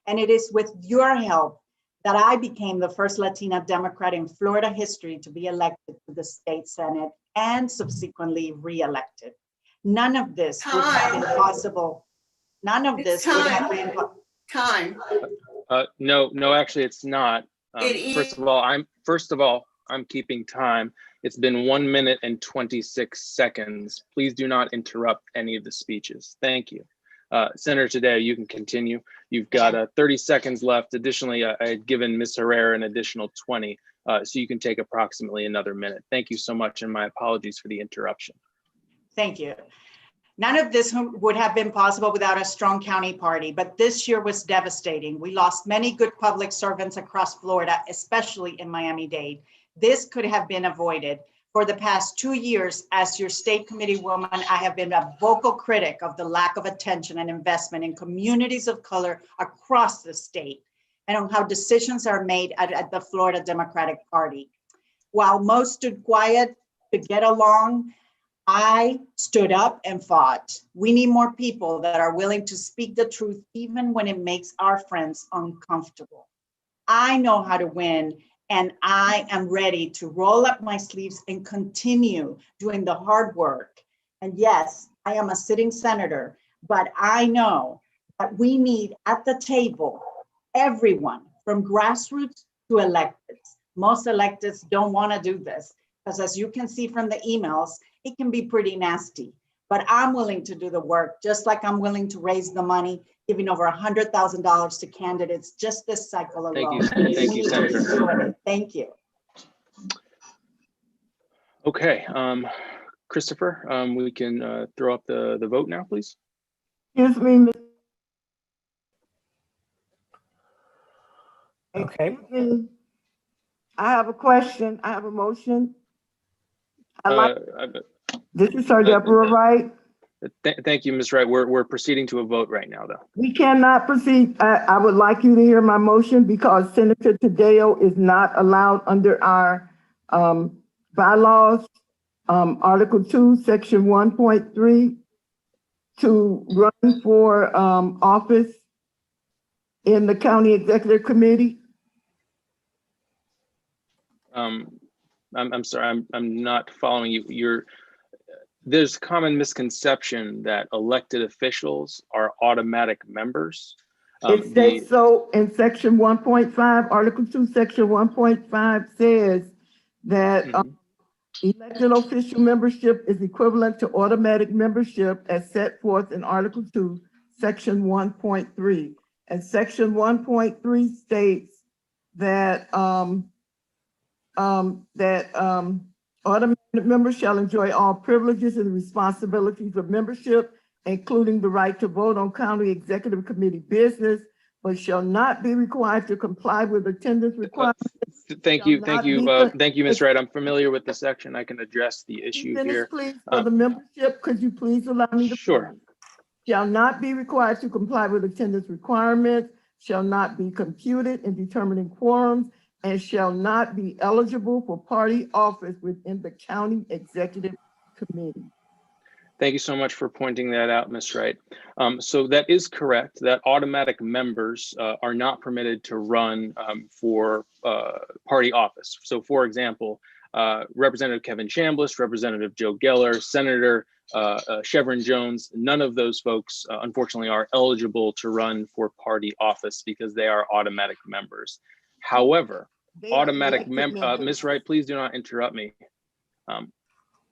And it is with your help that I became the first Latina Democrat in Florida history to be elected to the state Senate and subsequently re-elected. None of this would have been possible. None of this would have been
Time.
No, actually, it's not. First of all, I'm keeping time. It's been 1 minute and 26 seconds. Please do not interrupt any of the speeches. Thank you. Senator Tadeo, you can continue. You've got 30 seconds left. Additionally, I had given Ms. Herrera an additional 20, so you can take approximately another minute. Thank you so much, and my apologies for the interruption.
Thank you. None of this would have been possible without a strong county party, but this year was devastating. We lost many good public servants across Florida, especially in Miami-Dade. This could have been avoided. For the past 2 years, as your state committee woman, I have been a vocal critic of the lack of attention and investment in communities of color across the state and on how decisions are made at the Florida Democratic Party. While most stood quiet to get along, I stood up and fought. We need more people that are willing to speak the truth, even when it makes our friends uncomfortable. I know how to win, and I am ready to roll up my sleeves and continue doing the hard work. And yes, I am a sitting senator, but I know that we need at the table everyone from grassroots to electeds. Most electeds don't want to do this because, as you can see from the emails, it can be pretty nasty. But I'm willing to do the work, just like I'm willing to raise the money, giving over $100,000 to candidates just this cycle alone.
Thank you, Senator.
Thank you.
Okay, Christopher, we can throw up the vote now, please.
Excuse me.
Okay.
Excuse me. I have a question. I have a motion. This is Sir Deborah Wright.
Thank you, Ms. Wright. We're proceeding to a vote right now, though.
We cannot proceed. I would like you to hear my motion because Senator Tadeo is not allowed under our bylaws, Article 2, Section 1.3, to run for office in the County Executive Committee.
I'm sorry, I'm not following you. There's common misconception that elected officials are automatic members.
It states so in Section 1.5, Article 2, Section 1.5 says that elected official membership is equivalent to automatic membership as set forth in Article 2, Section 1.3. And Section 1.3 states that automatic members shall enjoy all privileges and responsibilities of membership, including the right to vote on county executive committee business, but shall not be required to comply with attendance requirements.
Thank you, Ms. Wright. I'm familiar with the section. I can address the issue here.
Please, for the membership, could you please allow me to?
Sure.
Shall not be required to comply with attendance requirements, shall not be computed in determining quorums, and shall not be eligible for party office within the county executive committee.
Thank you so much for pointing that out, Ms. Wright. So that is correct, that automatic members are not permitted to run for party office. So for example, Representative Kevin Chambliss, Representative Joe Geller, Senator Chevron Jones. None of those folks, unfortunately, are eligible to run for party office because they are automatic members. However, Ms. Wright, please do not interrupt me.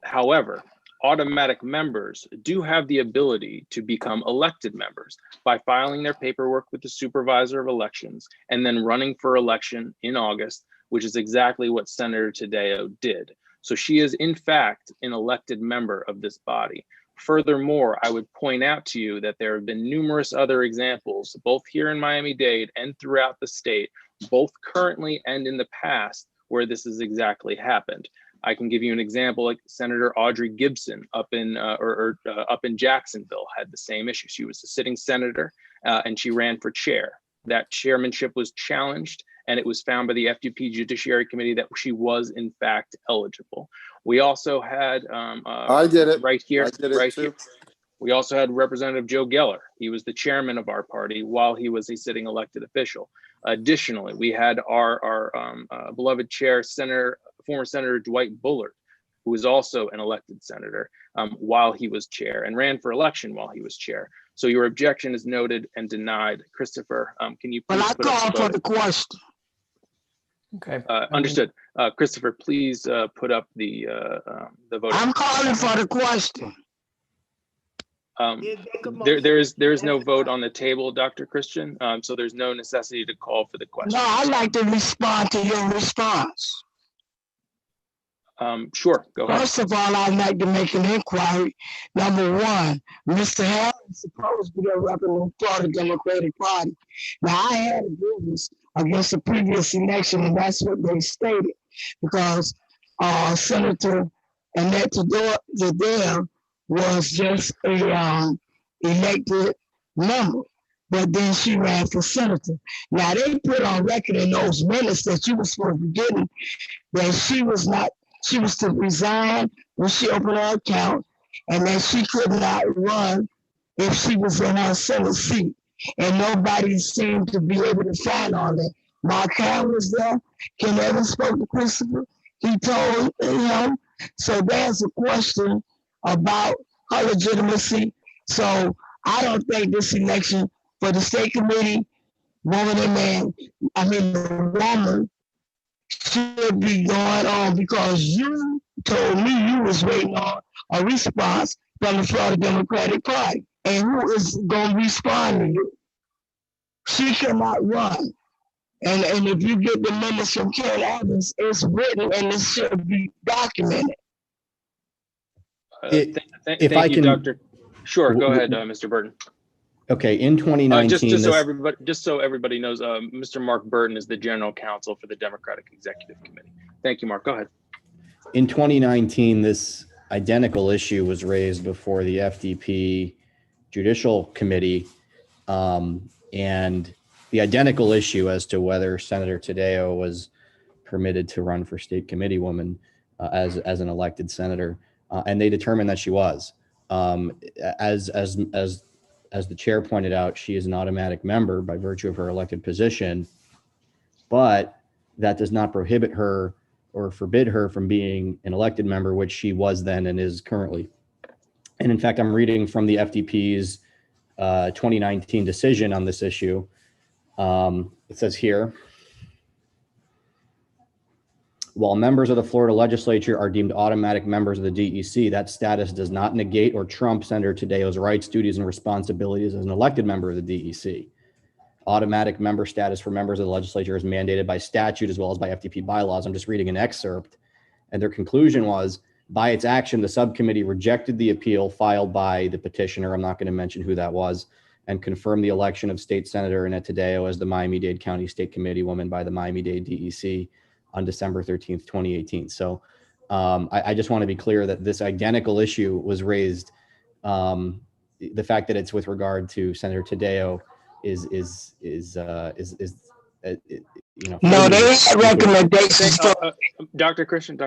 However, automatic members do have the ability to become elected members by filing their paperwork with the supervisor of elections and then running for election in August, which is exactly what Senator Tadeo did. So she is in fact an elected member of this body. Furthermore, I would point out to you that there have been numerous other examples, both here in Miami-Dade and throughout the state, both currently and in the past, where this has exactly happened. I can give you an example, like Senator Audrey Gibson up in Jacksonville had the same issue. She was a sitting senator and she ran for chair. That chairmanship was challenged, and it was found by the FDP Judiciary Committee that she was in fact eligible. We also had
I did it
right here,
I did it
right
too.
here. We also had Representative Joe Geller. He was the chairman of our party while he was a sitting elected official. Additionally, we had our beloved chair, former Senator Dwight Bullard, who was also an elected senator while he was chair and ran for election while he was chair. So your objection is noted and denied. Christopher, can you please put up the
for the question.
Okay.
Understood. Christopher, please put up the vote.
I'm calling for the question.
There is no vote on the table, Dr. Christian. So there's no necessity to call for the question.
No, I'd like to respond to your response.
Sure, go ahead.
First of all, I'd like to make an inquiry. Number one, Mr. Harris is supposed to be a representative for the Democratic Party. Now, I had a grievance against the previous election, and that's what they stated, because Senator Annette Tadeo was just a elected member, but then she ran for senator. Now, they put on record in those minutes that she was supposed to be getting, that she was to resign when she opened her account, and that she could not run if she was in her Senate seat. And nobody seemed to be able to find all that. Mark Howard was there. Ken Evans spoke to Christopher. He told him. So there's a question about her legitimacy. So I don't think this election for the state committee, the woman, should be going on, because you told me you was waiting on a response from the Florida Democratic Party. And who is going to respond to you? She cannot run. And if you get the minutes from Ken Evans, it's written and it should be documented.
Thank you, Dr. Sure, go ahead, Mr. Burton.
Okay, in 2019,
just so everybody knows, Mr. Mark Burton is the general counsel for the Democratic Executive Committee. Thank you, Mark. Go ahead.
In 2019, this identical issue was raised before the FDP Judicial Committee, and the identical issue as to whether Senator Tadeo was permitted to run for state committee woman as an elected senator, and they determined that she was. As the chair pointed out, she is an automatic member by virtue of her elected position, but that does not prohibit her or forbid her from being an elected member, which she was then and is currently. And in fact, I'm reading from the FDP's 2019 decision on this issue. It says here, while members of the Florida legislature are deemed automatic members of the DEC, that status does not negate or trump Senator Tadeo's rights, duties, and responsibilities as an elected member of the DEC. Automatic member status for members of the legislature is mandated by statute as well as by FDP bylaws. I'm just reading an excerpt. And their conclusion was, by its action, the subcommittee rejected the appeal filed by the petitioner, I'm not going to mention who that was, and confirmed the election of State Senator Annette Tadeo as the Miami-Dade County State Committee woman by the Miami-Dade DEC on December 13th, 2018. So I just want to be clear that this identical issue was raised. The fact that it's with regard to Senator Tadeo is you know.
No, they had recommendations.
Dr. Christian,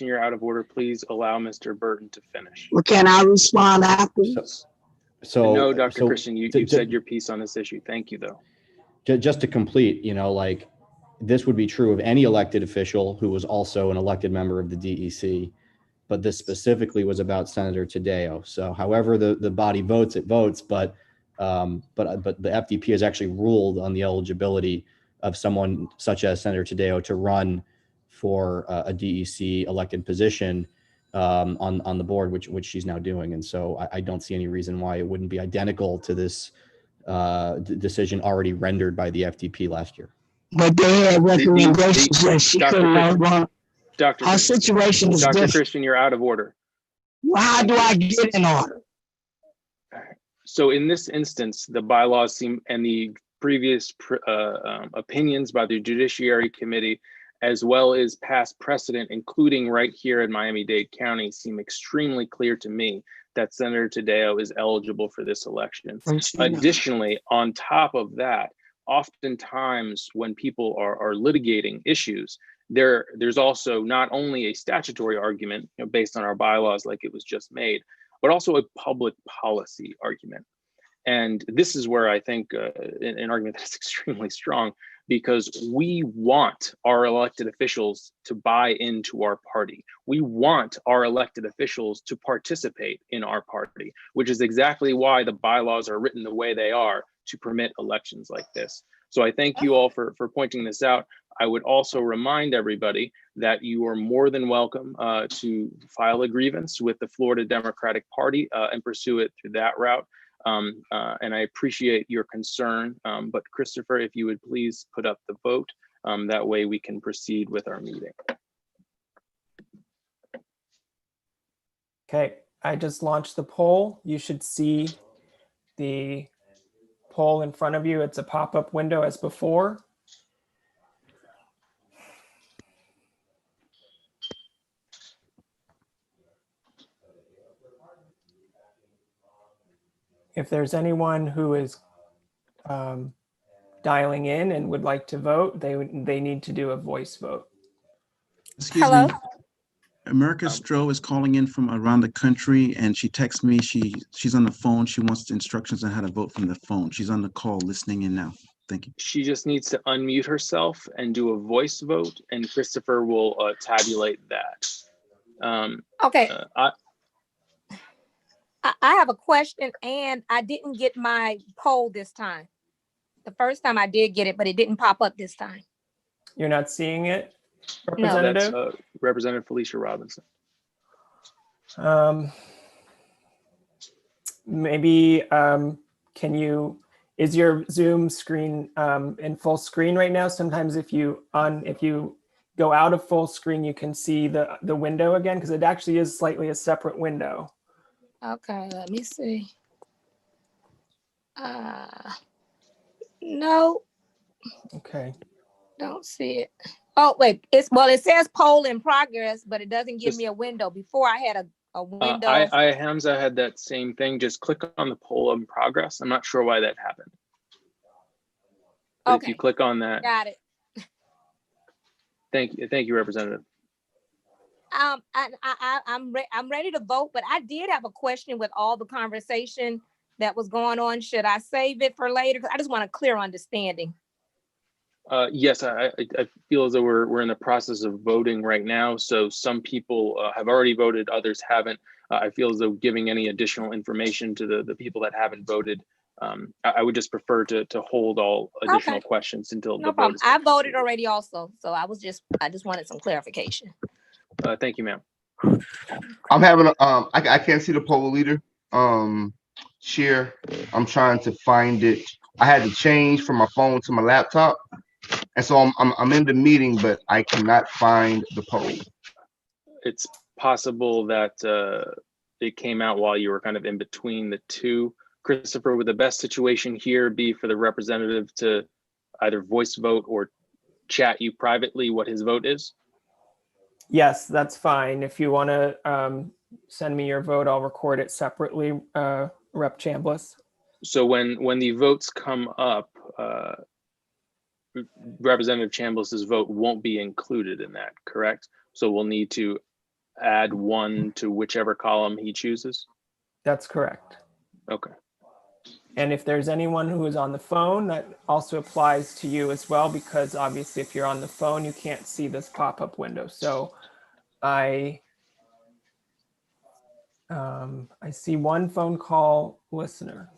you're out of order. Please allow Mr. Burton to finish.
Well, can I respond afterwards?
So no, Dr. Christian, you said your piece on this issue. Thank you, though.
Just to complete, you know, like this would be true of any elected official who was also an elected member of the DEC, but this specifically was about Senator Tadeo. So however the body votes, it votes, but the FDP has actually ruled on the eligibility of someone such as Senator Tadeo to run for a DEC elected position on the board, which she's now doing. And so I don't see any reason why it wouldn't be identical to this decision already rendered by the FDP last year.
But they had recommendations that she couldn't run. Our situation is
Dr.
different.
Christian, you're out of order.
Well, how do I get in order?
So in this instance, the bylaws seem, and the previous opinions by the Judiciary Committee, as well as past precedent, including right here in Miami-Dade County, seem extremely clear to me that Senator Tadeo is eligible for this election. Additionally, on top of that, oftentimes when people are litigating issues, there's also not only a statutory argument, based on our bylaws like it was just made, but also a public policy argument. And this is where I think an argument that's extremely strong, because we want our elected officials to buy into our party. We want our elected officials to participate in our party, which is exactly why the bylaws are written the way they are, to permit elections like this. So I thank you all for pointing this out. I would also remind everybody that you are more than welcome to file a grievance with the Florida Democratic Party and pursue it through that route. And I appreciate your concern, but Christopher, if you would please put up the vote, that way we can proceed with our meeting.
Okay, I just launched the poll. You should see the poll in front of you. It's a pop-up window as before. If there's anyone who is dialing in and would like to vote, they need to do a voice vote.
Excuse me. America Stroh is calling in from around the country, and she texts me. She's on the phone. She wants instructions on how to vote from the phone. She's on the call listening in now. Thank you.
She just needs to unmute herself and do a voice vote, and Christopher will tabulate that.
Okay. I have a question, and I didn't get my poll this time. The first time I did get it, but it didn't pop up this time.
You're not seeing it,
No.
Representative?
That's Representative Felicia Robinson.
Maybe is your Zoom screen in full screen right now? Sometimes if you go out of full screen, you can see the window again, because it actually is slightly a separate window.
Okay, let me see. No.
Okay.
Don't see it. Oh, wait. It says poll in progress, but it doesn't give me a window. Before I had a window.
Hamza had that same thing. Just click on the poll in progress. I'm not sure why that happened. But
okay.
If you click on that.
Got it.
Thank you, Representative.
I'm ready to vote, but I did have a question with all the conversation that was going on. Should I save it for later? Because I just want a clear understanding.
Yes, I feel as though we're in the process of voting right now. So some people have already voted, others haven't. I feel as though giving any additional information to the people that haven't voted, I would just prefer to hold all additional questions until
no problem. I voted already also, so I just wanted some clarification.
Thank you, ma'am.
I'm having I can't see the poll leader share. I'm trying to find it. I had to change from my phone to my laptop, and so I'm in the meeting, but I cannot find the poll.
It's possible that it came out while you were kind of in between the two. Christopher, would the best situation here be for the representative to either voice vote or chat you privately what his vote is?
Yes, that's fine. If you want to send me your vote, I'll record it separately, Rep. Chambliss.
So when the votes come up, Representative Chambliss's vote won't be included in that, correct? So we'll need to add one to whichever column he chooses?
That's correct.
Okay.
And if there's anyone who is on the phone, that also applies to you as well, because obviously if you're on the phone, you can't see this pop-up window. So I see one phone call listener.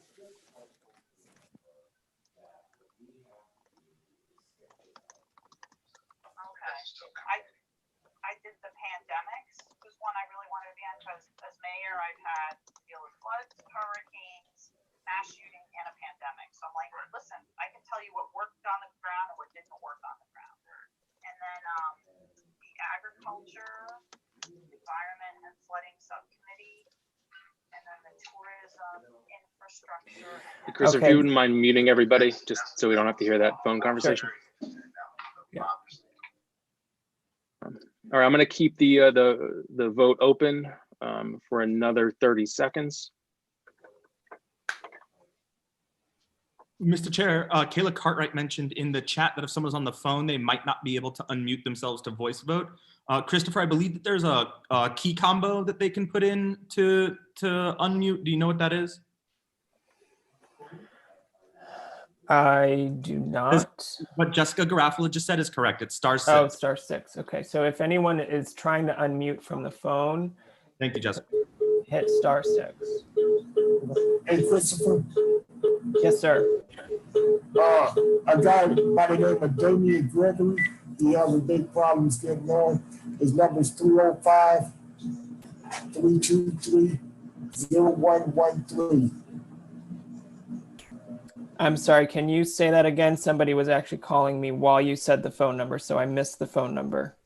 I did the pandemics was one I really wanted to be on because as mayor, I've had to deal with floods, hurricanes, mass shooting, and a pandemic. So I'm like, listen, I can tell you what worked on the ground and what didn't work on the ground. And then the agriculture, environment, and flooding subcommittee, and then the tourism, infrastructure. And
Chris, if you wouldn't mind muting everybody, just so we don't have to hear that phone conversation.
Yeah.
All right, I'm going to keep the vote open for another 30 seconds.
Mr. Chair, Kayla Cartwright mentioned in the chat that if someone's on the phone, they might not be able to unmute themselves to voice vote. Christopher, I believe that there's a key combo that they can put in to unmute. Do you know what that is?
I do not.
What Jessica Garofalo just said is correct. It's *6.
Oh, *6. Okay, so if anyone is trying to unmute from the phone,
thank you, Jessica.
Hit *6.
Hey, Christopher.
Yes, sir.
A guy by the name of Damian Gregory, he has a big problem getting on. His number is 305-323-0113.
I'm sorry, can you say that again? Somebody was actually calling me while you said the phone number, so I missed the phone number.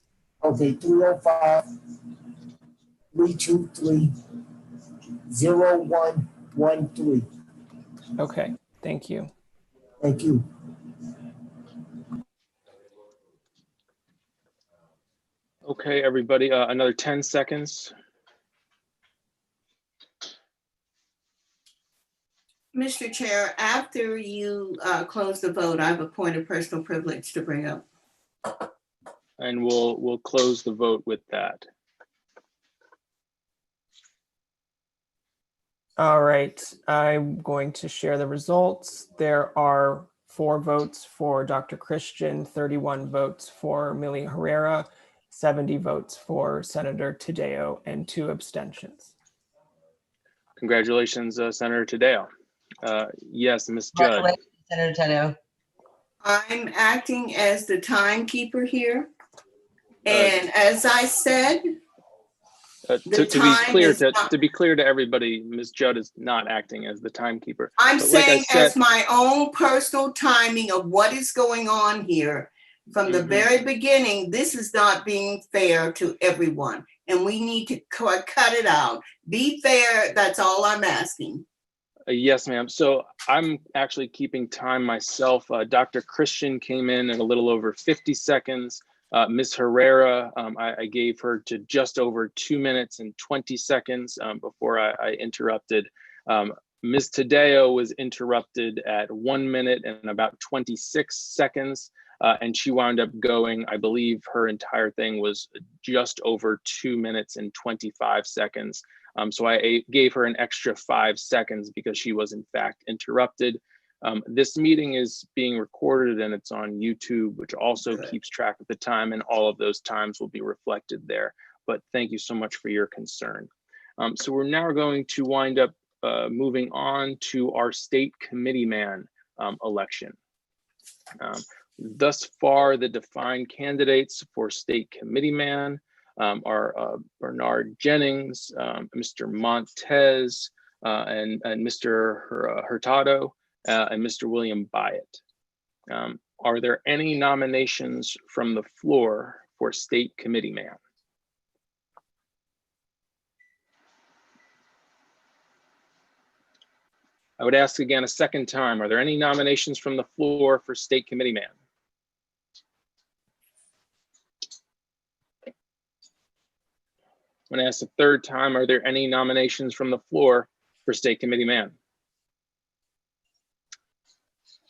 Okay, 305-323-0113.
Okay, thank you.
Thank you.
Okay, everybody, another 10 seconds.
Mr. Chair, after you close the vote, I have a point of personal privilege to bring up.
And we'll close the vote with that.
All right, I'm going to share the results. There are 4 votes for Dr. Christian, 31 votes for Millie Herrera, 70 votes for Senator Tadeo, and 2 abstentions.
Congratulations, Senator Tadeo. Yes, Ms. Judd.
Congratulations, Senator Tadeo.
I'm acting as the timekeeper here. And as I said,
to be clear to everybody, Ms. Judd is not acting as the timekeeper.
I'm
But
saying
like I
as my own personal timing of what is going on here from the very beginning, this is not being fair to everyone. And we need to cut it out. Be fair, that's all I'm asking.
Yes, ma'am. So I'm actually keeping time myself. Dr. Christian came in at a little over 50 seconds. Ms. Herrera, I gave her to just over 2 minutes and 20 seconds before I interrupted. Ms. Tadeo was interrupted at 1 minute and about 26 seconds. And she wound up going, I believe her entire thing was just over 2 minutes and 25 seconds. So I gave her an extra 5 seconds because she was in fact interrupted. This meeting is being recorded and it's on YouTube, which also keeps track of the time, and all of those times will be reflected there. But thank you so much for your concern. So we're now going to wind up moving on to our state committeeman election. Thus far, the defined candidates for state committeeman are Bernard Jennings, Mr. Montez, and Mr. Hurtado, and Mr. William Byatt. Are there any nominations from the floor for state committeeman? I would ask again a second time, are there any nominations from the floor for state committeeman? I'm going to ask a third time, are there any nominations from the floor for state committeeman?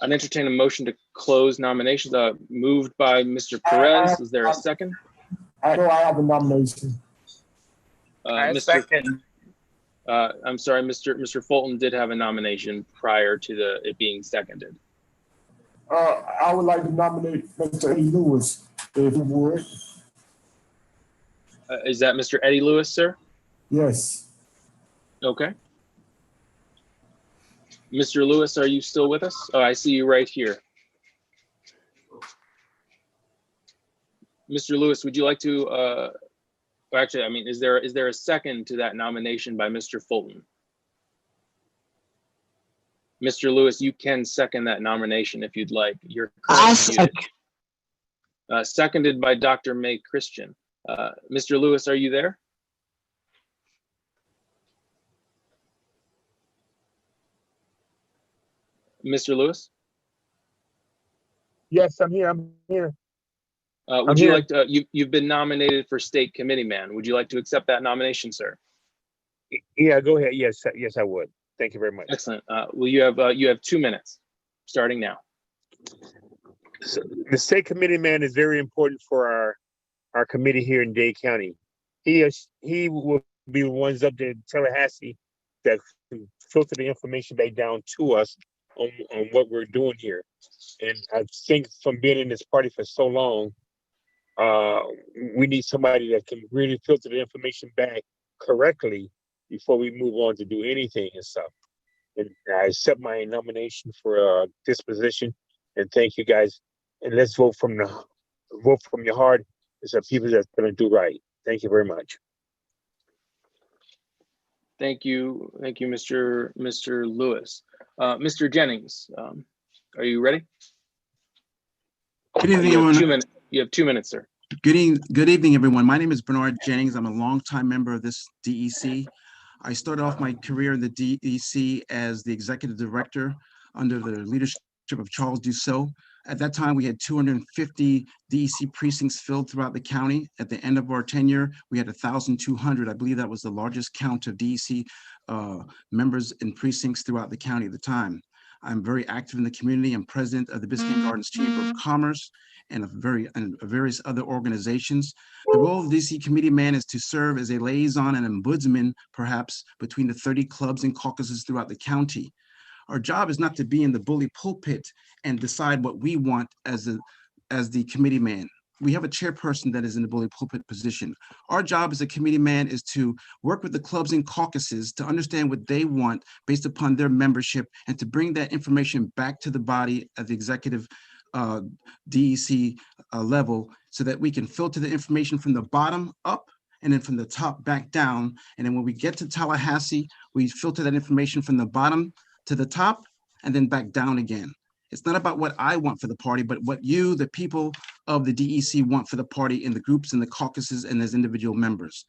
I'd entertain a motion to close nominations. Moved by Mr. Perez. Is there a second?
I know I have a nomination.
Mr. I'm sorry, Mr. Fulton did have a nomination prior to it being seconded.
I would like to nominate Mr. Eddie Lewis, if you would.
Is that Mr. Eddie Lewis, sir?
Yes.
Okay. Mr. Lewis, are you still with us? Oh, I see you right here. Mr. Lewis, would you like to, actually, I mean, is there a second to that nomination by Mr. Fulton? Mr. Lewis, you can second that nomination if you'd like. You're muted. Seconded by Dr. May Christian. Mr. Lewis, are you there? Mr. Lewis?
Yes, I'm here. I'm here.
Would you like to, you've been nominated for state committee man. Would you like to accept that nomination, sir?
Yeah, go ahead. Yes, yes, I would. Thank you very much.
Excellent. Well, you have 2 minutes, starting now.
So the state committee man is very important for our committee here in Dade County. He will be the ones up there in Tallahassee that filter the information back down to us on what we're doing here. And I think from being in this party for so long, we need somebody that can really filter the information back correctly before we move on to do anything and stuff. And I accept my nomination for this position. And thank you guys. And let's vote from your heart. It's the people that's going to do right. Thank you very much.
Thank you, Mr. Lewis. Mr. Jennings, are you ready?
Good evening, everyone.
You have 2 minutes, sir.
Good evening, everyone. My name is Bernard Jennings. I'm a longtime member of this DEC. I started off my career in the DEC as the executive director under the leadership of Charles Dussault. At that time, we had 250 DEC precincts filled throughout the county. At the end of our tenure, we had 1,200. I believe that was the largest count of DEC members in precincts throughout the county at the time. I'm very active in the community. I'm president of the Biscayne Gardens Chamber of Commerce and various other organizations. The role of the DEC committee man is to serve as a liaison and ombudsman, perhaps, between the 30 clubs and caucuses throughout the county. Our job is not to be in the bully pulpit and decide what we want as the committee man. We have a chairperson that is in the bully pulpit position. Our job as a committee man is to work with the clubs and caucuses to understand what they want based upon their membership and to bring that information back to the body at the executive DEC level so that we can filter the information from the bottom up and then from the top back down. And then when we get to Tallahassee, we filter that information from the bottom to the top and then back down again. It's not about what I want for the party, but what you, the people of the DEC, want for the party in the groups and the caucuses and as individual members.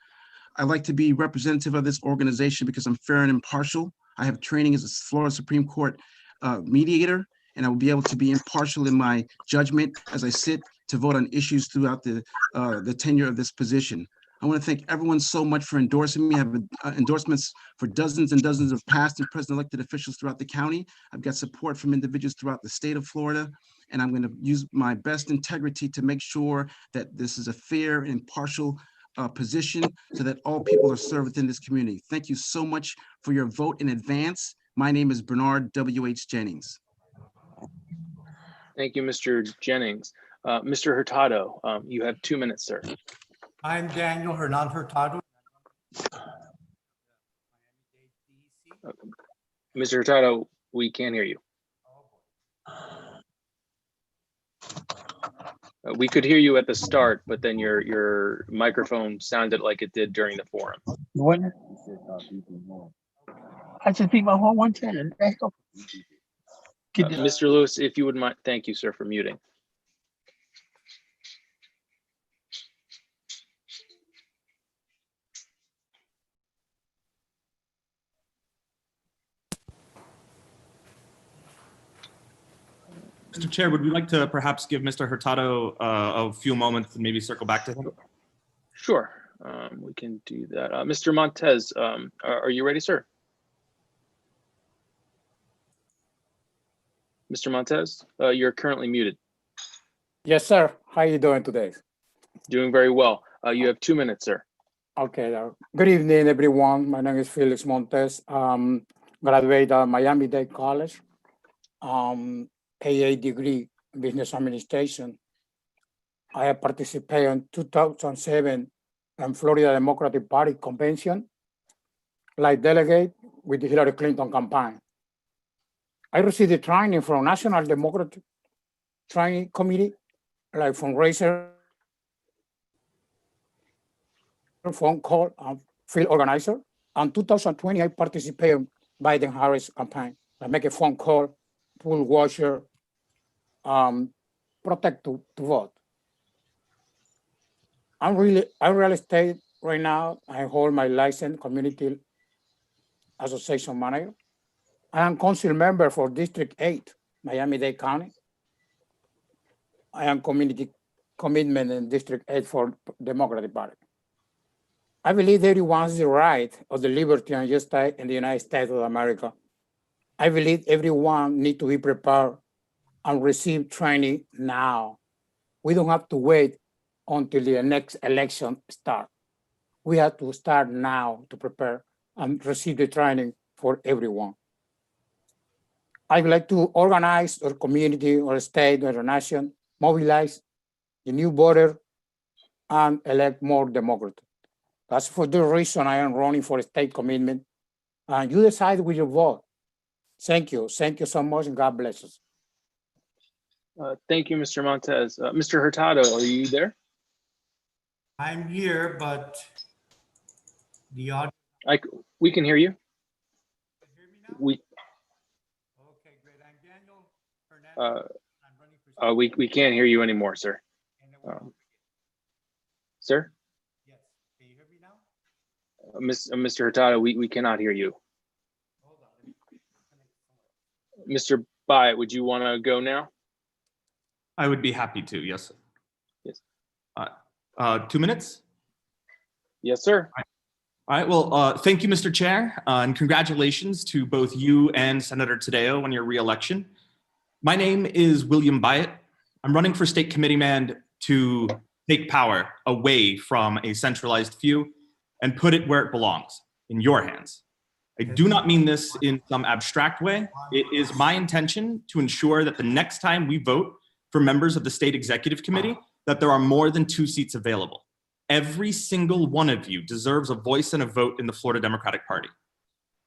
I like to be representative of this organization because I'm fair and impartial. I have training as a Florida Supreme Court mediator, and I will be able to be impartial in my judgment as I sit to vote on issues throughout the tenure of this position. I want to thank everyone so much for endorsing me. I have endorsements for dozens and dozens of past and present elected officials throughout the county. I've got support from individuals throughout the state of Florida, and I'm going to use my best integrity to make sure that this is a fair and impartial position so that all people are served within this community. Thank you so much for your vote in advance. My name is Bernard W.H. Jennings.
Thank you, Mr. Jennings. Mr. Hurtado, you have 2 minutes, sir.
I'm Daniel Hernan Hurtado.
Mr. Hurtado, we can't hear you. We could hear you at the start, but then your microphone sounded like it did during the forum.
What? I just think my whole one channel.
Mr. Lewis, if you would mind, thank you, sir, for muting.
Mr. Chair, would we like to perhaps give Mr. Hurtado a few moments and maybe circle back to him?
Sure, we can do that. Mr. Montez, are you ready, sir? Mr. Montez, you're currently muted.
Yes, sir. How are you doing today?
Doing very well. You have 2 minutes, sir.
Okay, good evening, everyone. My name is Felix Montes. Graduated at Miami-Dade College, AA degree in business administration. I have participated in 2007 in Florida Democratic Party convention, like delegate with the Hillary Clinton campaign. I received the training from National Democratic Training Committee, like fundraiser, phone call, field organizer. In 2020, I participated in Biden-Harris campaign. I make a phone call, pool washer, protect to vote. I'm real estate right now. I hold my license, community association manager. I am council member for District 8, Miami-Dade County. I am community commitment in District 8 for Democratic Party. I believe everyone has the right of the liberty and justice in the United States of America. I believe everyone needs to be prepared and receive training now. We don't have to wait until the next election starts. We have to start now to prepare and receive the training for everyone. I would like to organize our community or state or nation, mobilize the new voter and elect more Democrats. That's for the reason I am running for a state commitment. And you decide with your vote. Thank you. Thank you so much, and God bless us.
Thank you, Mr. Montez. Mr. Hurtado, are you there?
I'm here, but the audio.
We can hear you. We.
Okay, great. I'm Daniel Hernandez. I'm running for.
We can't hear you anymore, sir. Sir?
Yes. Can you hear me now?
Mr. Hurtado, we cannot hear you.
Hold on.
Mr. Byatt, would you want to go now?
I would be happy to, yes. Sir.
Yes.
2 minutes?
Yes, sir.
All right, well, thank you, Mr. Chair, and congratulations to both you and Senator Tadeo on your reelection. My name is William Byatt. I'm running for state committeeman to take power away from a centralized few and put it where it belongs, in your hands. I do not mean this in some abstract way. It is my intention to ensure that the next time we vote for members of the state executive committee, that there are more than 2 seats available. Every single one of you deserves a voice and a vote in the Florida Democratic Party.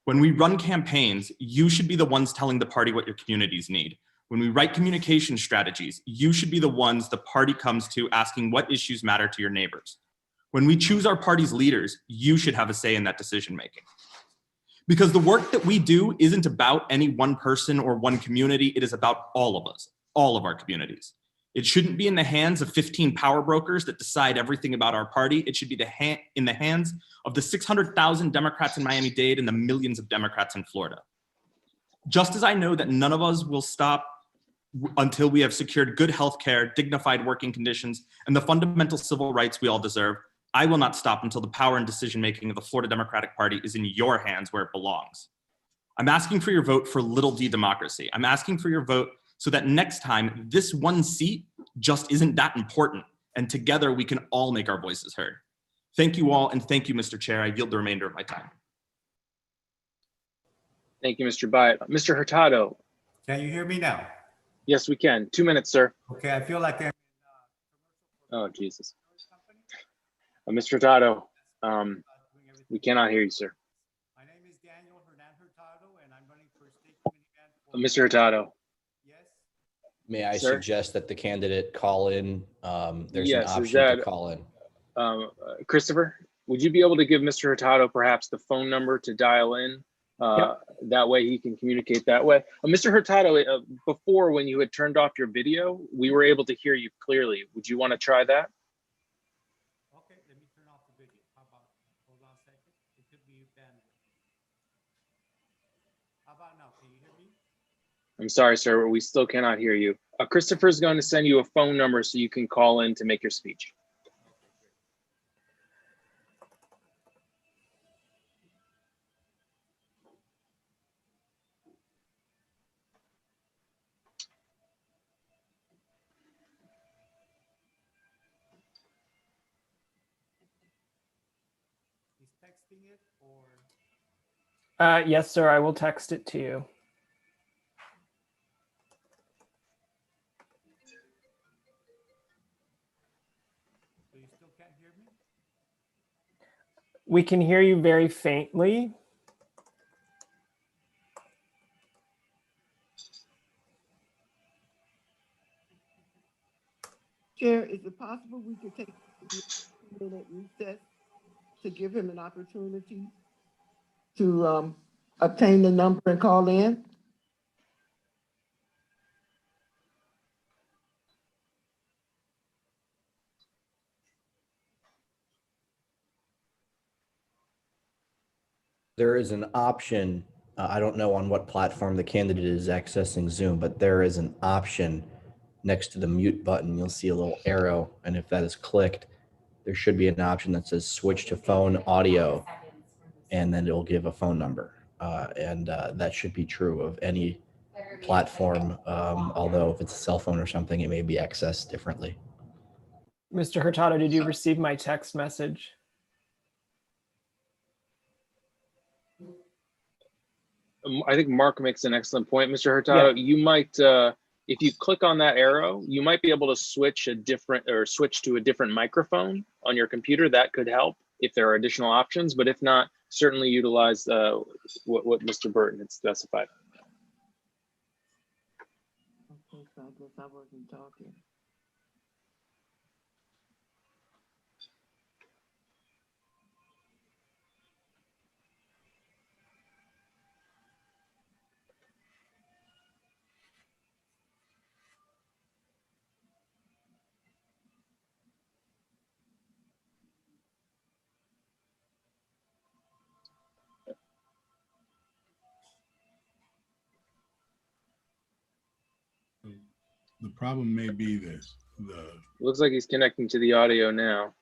When we run campaigns, you should be the ones telling the party what your communities need. When we write communication strategies, you should be the ones the party comes to asking what issues matter to your neighbors. When we choose our party's leaders, you should have a say in that decision making. Because the work that we do isn't about any one person or one community, it is about all of us, all of our communities. It shouldn't be in the hands of 15 power brokers that decide everything about our party. It should be in the hands of the 600,000 Democrats in Miami-Dade and the millions of Democrats in Florida. Just as I know that none of us will stop until we have secured good health care, dignified working conditions, and the fundamental civil rights we all deserve, I will not stop until the power and decision-making of the Florida Democratic Party is in your hands where it belongs. I'm asking for your vote for little d democracy. I'm asking for your vote so that next time this one seat just isn't that important, and together we can all make our voices heard. Thank you all, and thank you, Mr. Chair. I yield the remainder of my time.
Thank you, Mr. Byatt. Mr. Hurtado.
Can you hear me now?
Yes, we can. 2 minutes, sir.
Okay, I feel like I'm.
Oh, Jesus. Mr. Hurtado, we cannot hear you, sir.
My name is Daniel Hurtado, and I'm running for state committeeman.
Mr. Hurtado.
May I
Sir?
suggest that the candidate call in? There's
Yes,
an
is
option
that-
to call in.
Christopher, would you be able to give Mr. Hurtado perhaps the phone number to dial in? That way he can communicate that way. Mr. Hurtado, before when you had turned off your video, we were able to hear you clearly. Would you want to try that?
Okay, let me turn off the video. How about, hold on a second. It could be bandwidth. How about now? Can you hear me?
I'm sorry, sir, we still cannot hear you. Christopher's going to send you a phone number so you can call in to make your speech.
texting it or?
Yes, sir. I will text it to you.
So you still can't hear me?
We can hear you very faintly.
Chair, is it possible we could take a 2-minute recess to give him an opportunity to obtain the number and call in?
There is an option. I don't know on what platform the candidate is accessing Zoom, but there is an option next to the mute button. You'll see a little arrow, and if that is clicked, there should be an option that says switch to phone audio, and then it'll give a phone number. That should be true of any platform, although if it's a cell phone or something, it may be accessed differently.
Mr. Hurtado, did you receive my text message?
I think Mark makes an excellent point, Mr. Hurtado.
Yeah.
You might, if you click on that arrow, you might be able to switch to a different microphone on your computer. That could help if there are additional options, but if not, certainly utilize what Mr. Burton had specified.
Okay, so I guess I wasn't talking.
The problem may be this.
Looks like he's connecting to the audio now.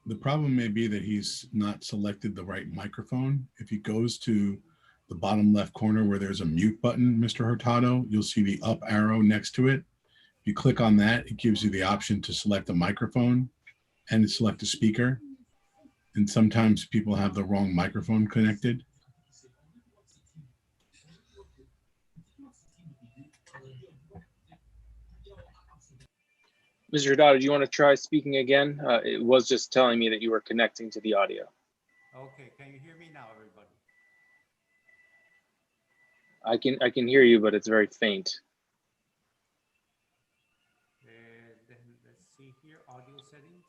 The problem may be that he's not selected the right microphone. If he goes to the bottom left corner where there's a mute button, Mr. Hurtado, you'll see the up arrow next to it. If you click on that, it gives you the option to select a microphone and select a speaker. And sometimes people have the wrong microphone connected.
Mr. Hurtado, do you want to try speaking again? It was just telling me that you were connecting to the audio.
Okay, can you hear me now, everybody?
I can hear you, but it's very faint.
Then let's see here, audio settings.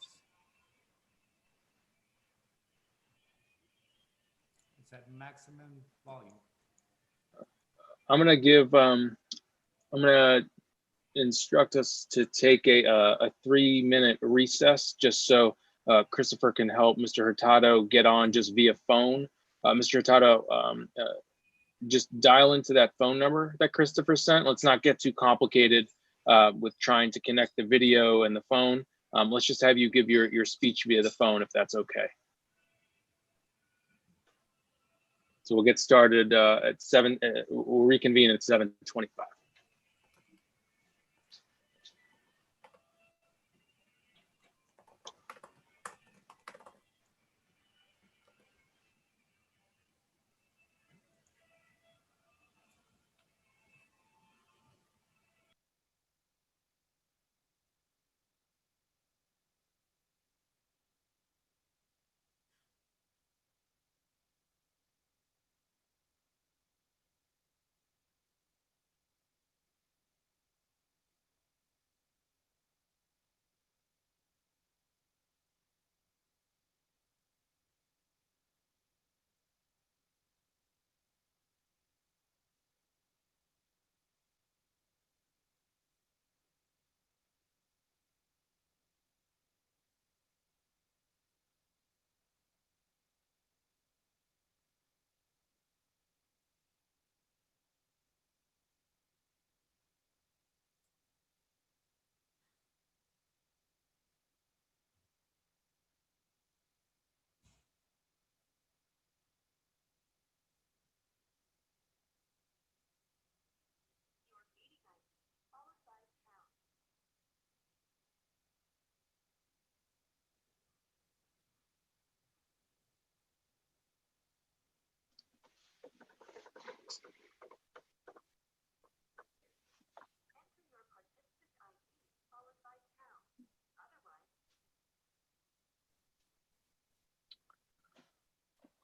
It's at maximum volume.
I'm gonna instruct us to take a 3-minute recess just so Christopher can help Mr. Hurtado get on just via phone. Mr. Hurtado, just dial into that phone number that Christopher sent. Let's not get too complicated with trying to connect the video and the phone. Let's just have you give your speech via the phone if that's okay. So we'll get started at 7, we'll reconvene at 7:25.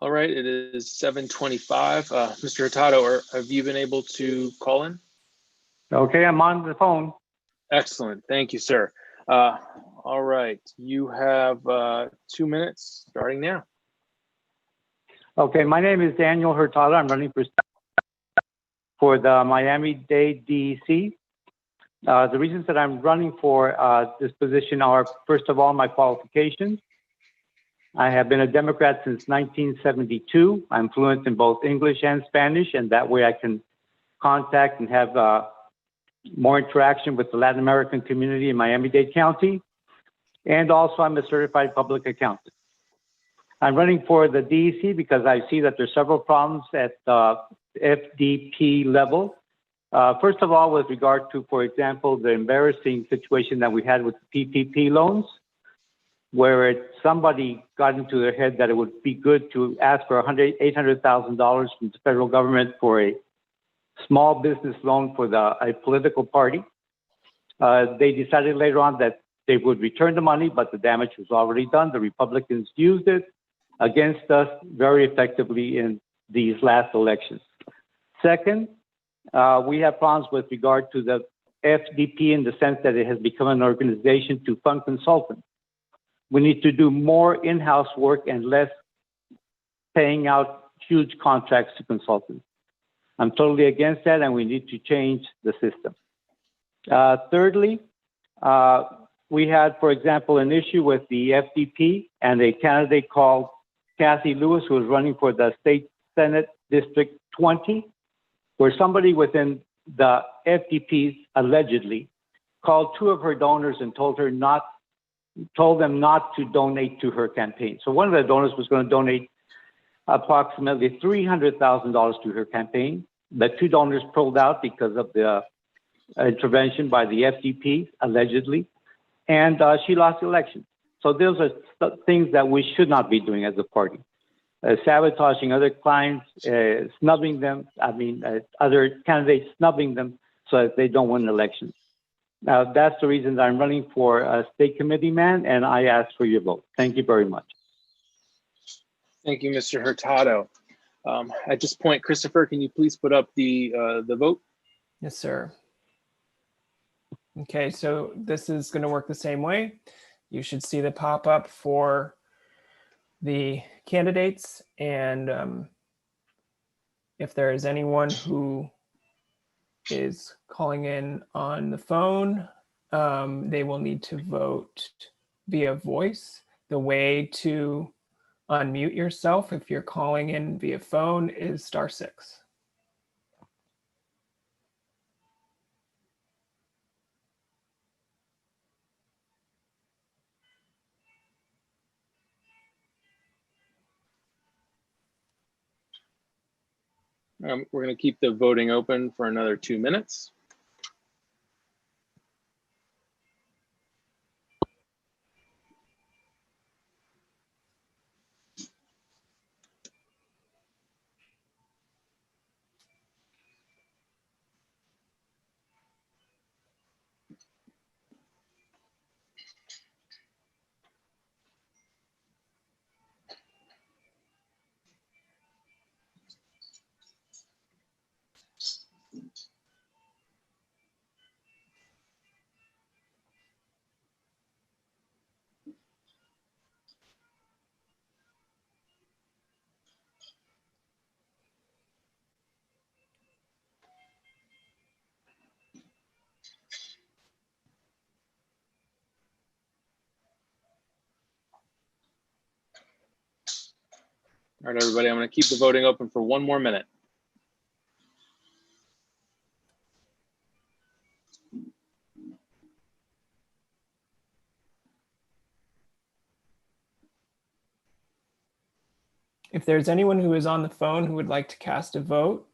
All right, it is 7:25. Mr. Hurtado, have you been able to call in?
Okay, I'm on the phone.
Excellent, thank you, sir. All right, you have 2 minutes starting now.
Okay, my name is Daniel Hurtado. I'm running for the Miami-Dade DEC. The reasons that I'm running for this position are, first of all, my qualifications. I have been a Democrat since 1972. I'm fluent in both English and Spanish, and that way I can contact and have more interaction with the Latin American community in Miami-Dade County. And also, I'm a certified public accountant. I'm running for the DEC because I see that there's several problems at the FDP level. First of all, with regard to, for example, the embarrassing situation that we had with PPP loans, where somebody got into their head that it would be good to ask for $800,000 from the federal government for a small business loan for a political party. They decided later on that they would return the money, but the damage was already done. The Republicans used it against us very effectively in these last elections. Second, we have problems with regard to the FDP in the sense that it has become an organization to fund consultants. We need to do more in-house work and less paying out huge contracts to consultants. I'm totally against that, and we need to change the system. Thirdly, we had, for example, an issue with the FDP and a candidate called Kathy Lewis, who was running for the State Senate District 20, where somebody within the FDP allegedly called two of her donors and told them not to donate to her campaign. So one of the donors was going to donate approximately $300,000 to her campaign. The two donors pulled out because of the intervention by the FDP, allegedly, and she lost the election. So those are things that we should not be doing as a party. Sabotaging other clients, snubbing them, other candidates snubbing them so that they don't win elections. Now, that's the reason that I'm running for a state committee man, and I ask for your vote. Thank you very much.
Thank you, Mr. Hurtado. At this point, Christopher, can you please put up the vote?
Yes, sir. Okay, so this is going to work the same way. You should see the pop-up for the candidates, and if there is anyone who is calling in on the phone, they will need to vote via voice. The way to unmute yourself if you're calling in via phone is *6.
We're going to keep the voting open for another 2 minutes. All right, everybody, I'm going to keep the voting open for 1 more minute.
If there's anyone who is on the phone who would like to cast a vote,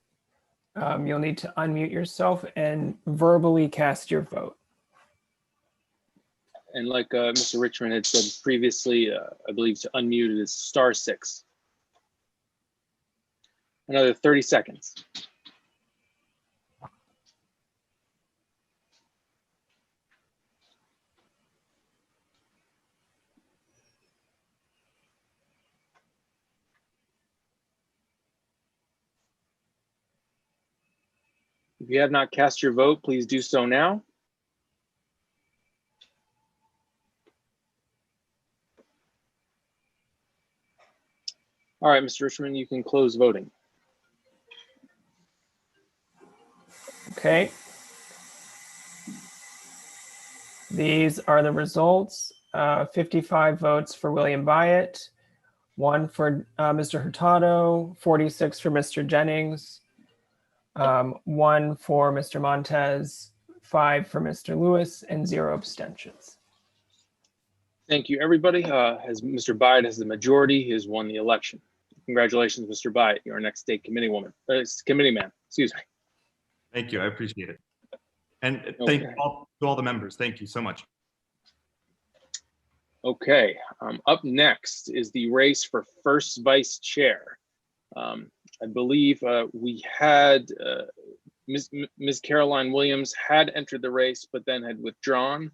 you'll need to unmute yourself and verbally cast your vote.
And like Mr. Richmond had said previously, I believe to unmute it is *6. Another 30 seconds. If you have not cast your vote, please do so now. All right, Mr. Richmond, you can close voting.
Okay. These are the results. 55 votes for William Byatt, 1 for Mr. Hurtado, 46 for Mr. Jennings, 1 for Mr. Montez, 5 for Mr. Lewis, and 0 abstentions.
Thank you, everybody. As Mr. Byatt has the majority, he has won the election. Congratulations, Mr. Byatt. You're our next state committee man. Excuse me.
Thank you. I appreciate it. And thank you to all the members. Thank you so much.
Okay, up next is the race for first vice chair. I believe we had Ms. Caroline Williams had entered the race, but then had withdrawn.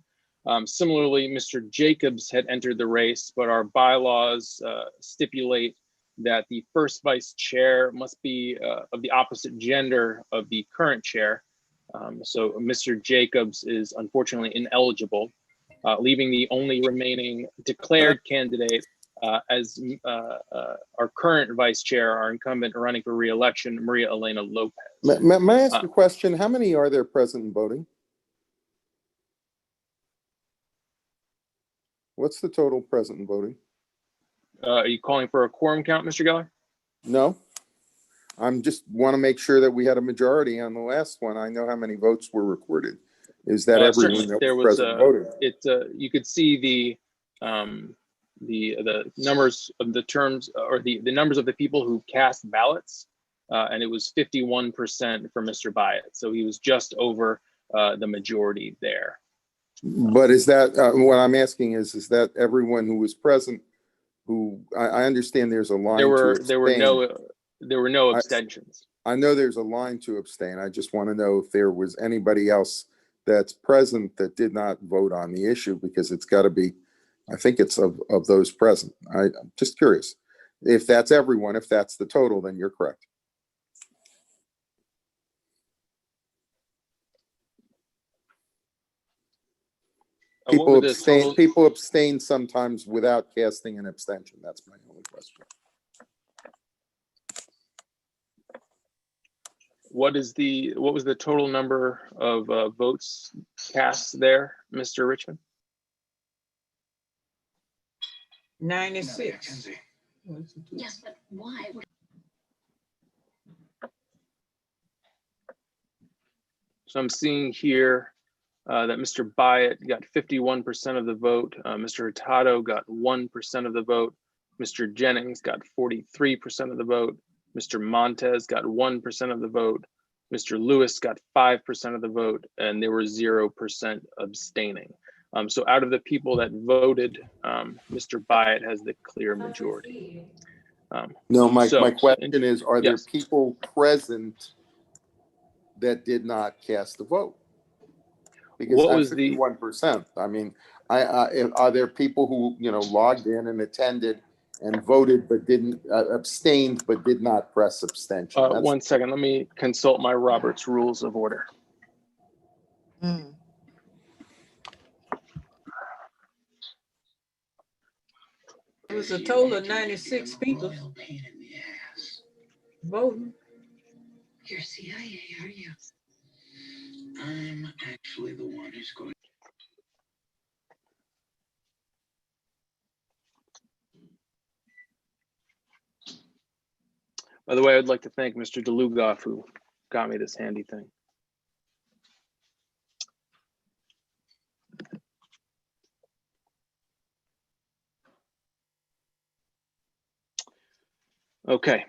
Similarly, Mr. Jacobs had entered the race, but our bylaws stipulate that the first vice chair must be of the opposite gender of the current chair. So Mr. Jacobs is unfortunately ineligible, leaving the only remaining declared candidate as our current vice chair, our incumbent running for re-election, Maria Elena Lopez.
May I ask a question? How many are there present and voting? What's the total present and voting?
Are you calling for a quorum count, Mr. Geller?
No. I'm just want to make sure that we had a majority on the last one. I know how many votes were recorded. Is that everyone that
there
was present voted?
You could see the numbers of the terms, or the numbers of the people who cast ballots, and it was 51% for Mr. Byatt. So he was just over the majority there.
But is that what I'm asking is that everyone who was present? Who I understand there's a line. There
were no abstentions.
I know there's a line to abstain. I just want to know if there was anybody else that's present that did not vote on the issue, because it's got to be, I think it's of those present. I'm just curious if that's everyone. If that's the total, then you're correct. People abstain sometimes without casting an abstention. That's my only question.
What was the total number of votes cast there, Mr. Richmond?
96.
Yes, but why?
So I'm seeing here that Mr. Byatt got 51% of the vote. Mr. Hurtado got 1% of the vote. Mr. Jennings got 43% of the vote. Mr. Montez got 1% of the vote. Mr. Lewis got 5% of the vote, and there were 0% abstaining. So out of the people that voted, Mr. Byatt has the clear majority.
No, my question is, are there people present that did not cast the vote? Because
what
I'm
was
51%. I mean, are there people who logged in and attended and voted but didn't abstained but did not press abstention?
1 second, let me consult my Robert's Rules of Order.
It was a total of 96 people voting.
You're CIA, are you? I'm actually the one who's going.
By the way, I'd like to thank Mr. DeLugoff, who got me this handy thing. Okay,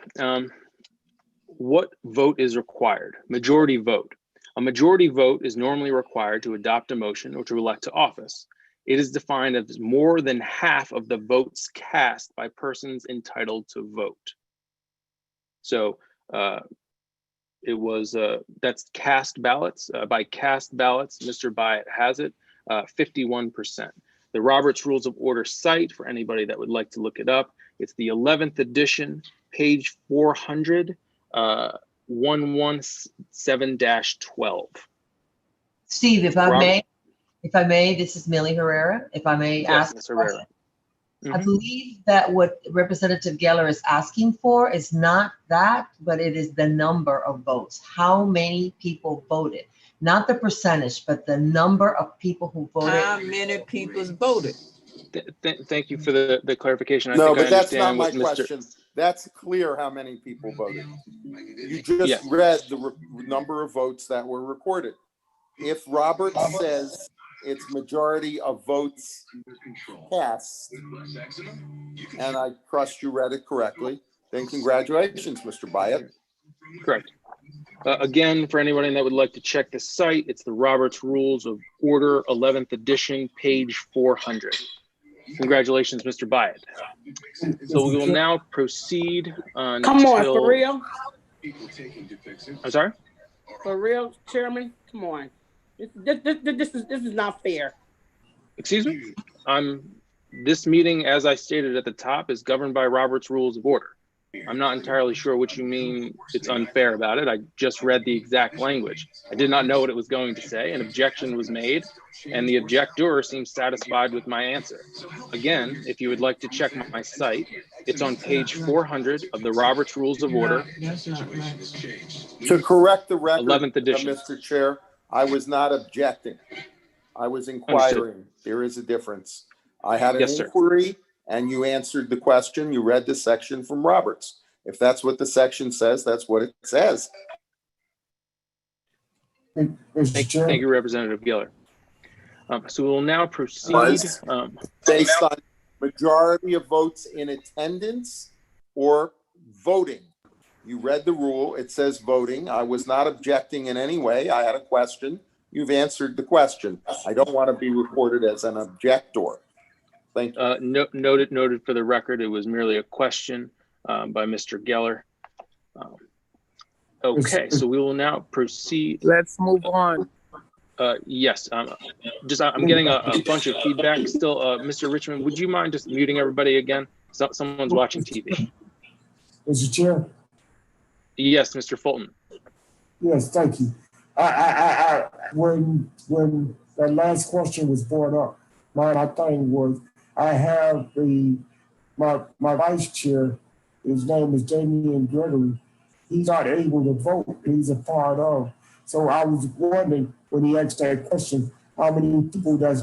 what vote is required? Majority vote. A majority vote is normally required to adopt a motion or to elect to office. It is defined as more than half of the votes cast by persons entitled to vote. So it was, that's cast ballots. By cast ballots, Mr. Byatt has it, 51%. The Robert's Rules of Order site, for anybody that would like to look it up, it's the 11th edition, page 400, 117-12.
Steve, if I may, this is Millie Herrera. If I may
Yes,
ask
Ms.
a
Herrera.
question. I believe that what Representative Geller is asking for is not that, but it is the number of votes. How many people voted? Not the percentage, but the number of people who voted.
How many people voted?
Thank you for the clarification. I
No,
think I
but that's not
understand
my
what Mr.
question. That's clear how many people voted. You just
Yes.
read the number of votes that were recorded. If Robert says it's majority of votes cast, and I trust you read it correctly, then congratulations, Mr. Byatt.
Correct. Again, for anybody that would like to check the site, it's the Robert's Rules of Order, 11th edition, page 400. Congratulations, Mr. Byatt. So we will now proceed until...
Come on, for real?
I'm sorry?
For real, Chairman? Come on. This is not fair.
Excuse me? This meeting, as I stated at the top, is governed by Robert's Rules of Order. I'm not entirely sure what you mean it's unfair about it. I just read the exact language. I did not know what it was going to say. An objection was made, and the objector seems satisfied with my answer. Again, if you would like to check my site, it's on page 400 of the Robert's Rules of Order.
To correct the record,
11th edition.
Mr. Chair, I was not objecting. I was inquiring.
Understood.
There is a difference. I had an
Yes, sir.
inquiry and you answered the question. You read the section from Roberts. If that's what the section says, that's what it says.
Thank you, Representative Geller. So we'll now proceed.
Based on majority of votes in attendance or voting. You read the rule. It says voting. I was not objecting in any way. I had a question. You've answered the question. I don't want to be recorded as an objector. Thank you.
Noted for the record, it was merely a question by Mr. Geller. Okay, so we will now proceed.
Let's move on.
Yes, I'm getting a bunch of feedback still. Mr. Richmond, would you mind just muting everybody again? Someone's watching TV.
Mr. Chair?
Yes, Mr. Fulton.
Yes, thank you. When that last question was brought up, my thing was, I have my vice chair, his name is Damian Gregory. He's not able to vote. He's a part of. So I was wondering when he asked that question, how many people that's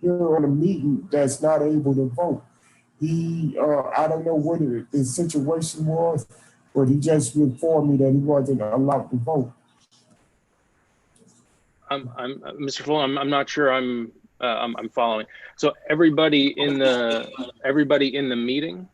here on the meeting that's not able to vote. I don't know what his situation was, but he just informed me that he wasn't allowed to vote.
Mr. Fulton, I'm not sure I'm following. So everybody in the meeting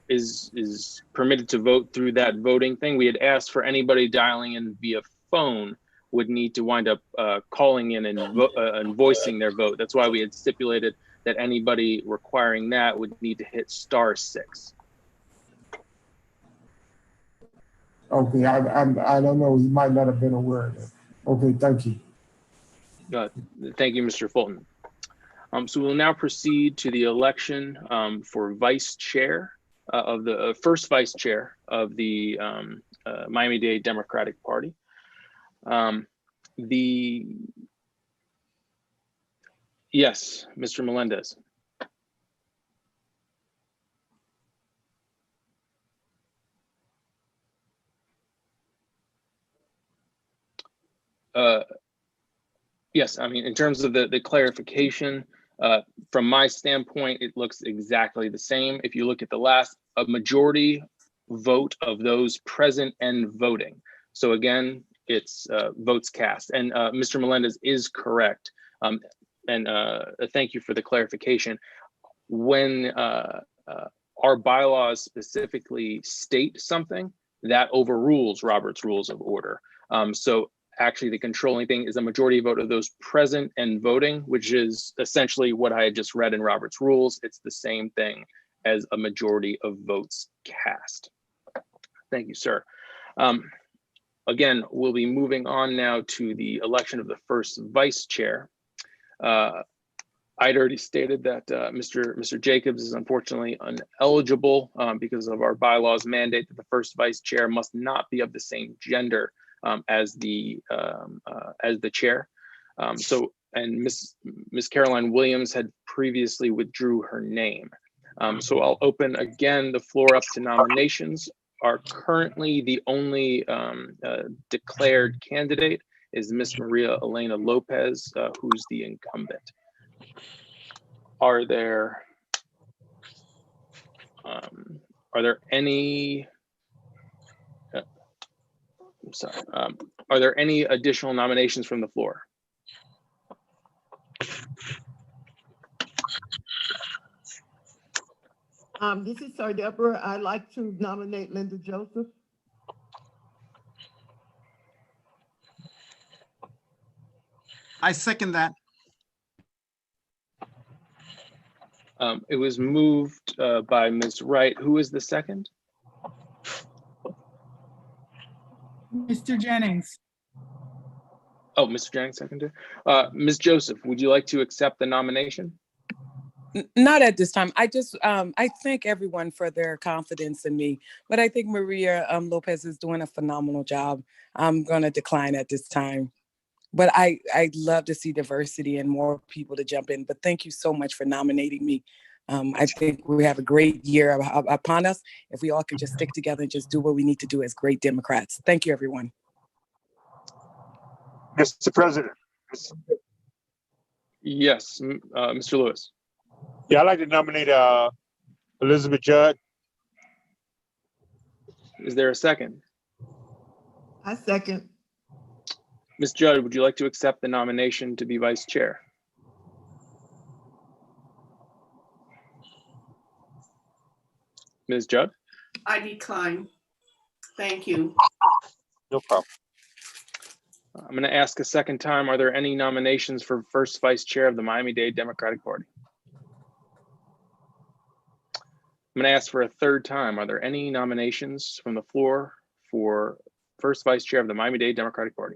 is permitted to vote through that voting thing. We had asked for anybody dialing in via phone would need to wind up calling in and voicing their vote. That's why we had stipulated that anybody requiring that would need to hit *6.
Okay, I don't know. He might not have been aware of that. Okay, thank you.
Thank you, Mr. Fulton. So we'll now proceed to the election for vice chair of the first vice chair of the Miami-Dade Democratic Party. Yes, Mr. Melendez. Yes, I mean, in terms of the clarification, from my standpoint, it looks exactly the same. If you look at the last, a majority vote of those present and voting. So again, it's votes cast. And Mr. Melendez is correct. Thank you for the clarification. When our bylaws specifically state something, that overrules Robert's Rules of Order. So actually the controlling thing is a majority vote of those present and voting, which is essentially what I had just read in Robert's Rules. It's the same thing as a majority of votes cast. Thank you, sir. Again, we'll be moving on now to the election of the first vice chair. I'd already stated that Mr. Jacobs is unfortunately ineligible because of our bylaws mandate that the first vice chair must not be of the same gender as the chair. And Miss Caroline Williams had previously withdrew her name. So I'll open again the floor up to nominations. Currently the only declared candidate is Miss Maria Elena Lopez, who's the incumbent. Are there any? I'm sorry. Are there any additional nominations from the floor?
This is Sir Deborah. I'd like to nominate Linda Joseph.
I second that.
It was moved by Ms. Wright. Who is the second?
Mr. Jennings.
Oh, Mr. Jennings seconded. Ms. Joseph, would you like to accept the nomination?
Not at this time. I just, I thank everyone for their confidence in me, but I think Maria Lopez is doing a phenomenal job. I'm going to decline at this time. But I'd love to see diversity and more people to jump in. But thank you so much for nominating me. I think we have a great year upon us if we all can just stick together and just do what we need to do as great Democrats. Thank you, everyone.
Mr. President.
Yes, Mr. Lewis.
Yeah, I'd like to nominate Elizabeth Judd.
Is there a second?
I second.
Ms. Judd, would you like to accept the nomination to be vice chair? Ms. Judd?
I decline. Thank you.
No problem.
I'm going to ask a second time, are there any nominations for first vice chair of the Miami-Dade Democratic Party? I'm going to ask for a third time, are there any nominations from the floor for first vice chair of the Miami-Dade Democratic Party?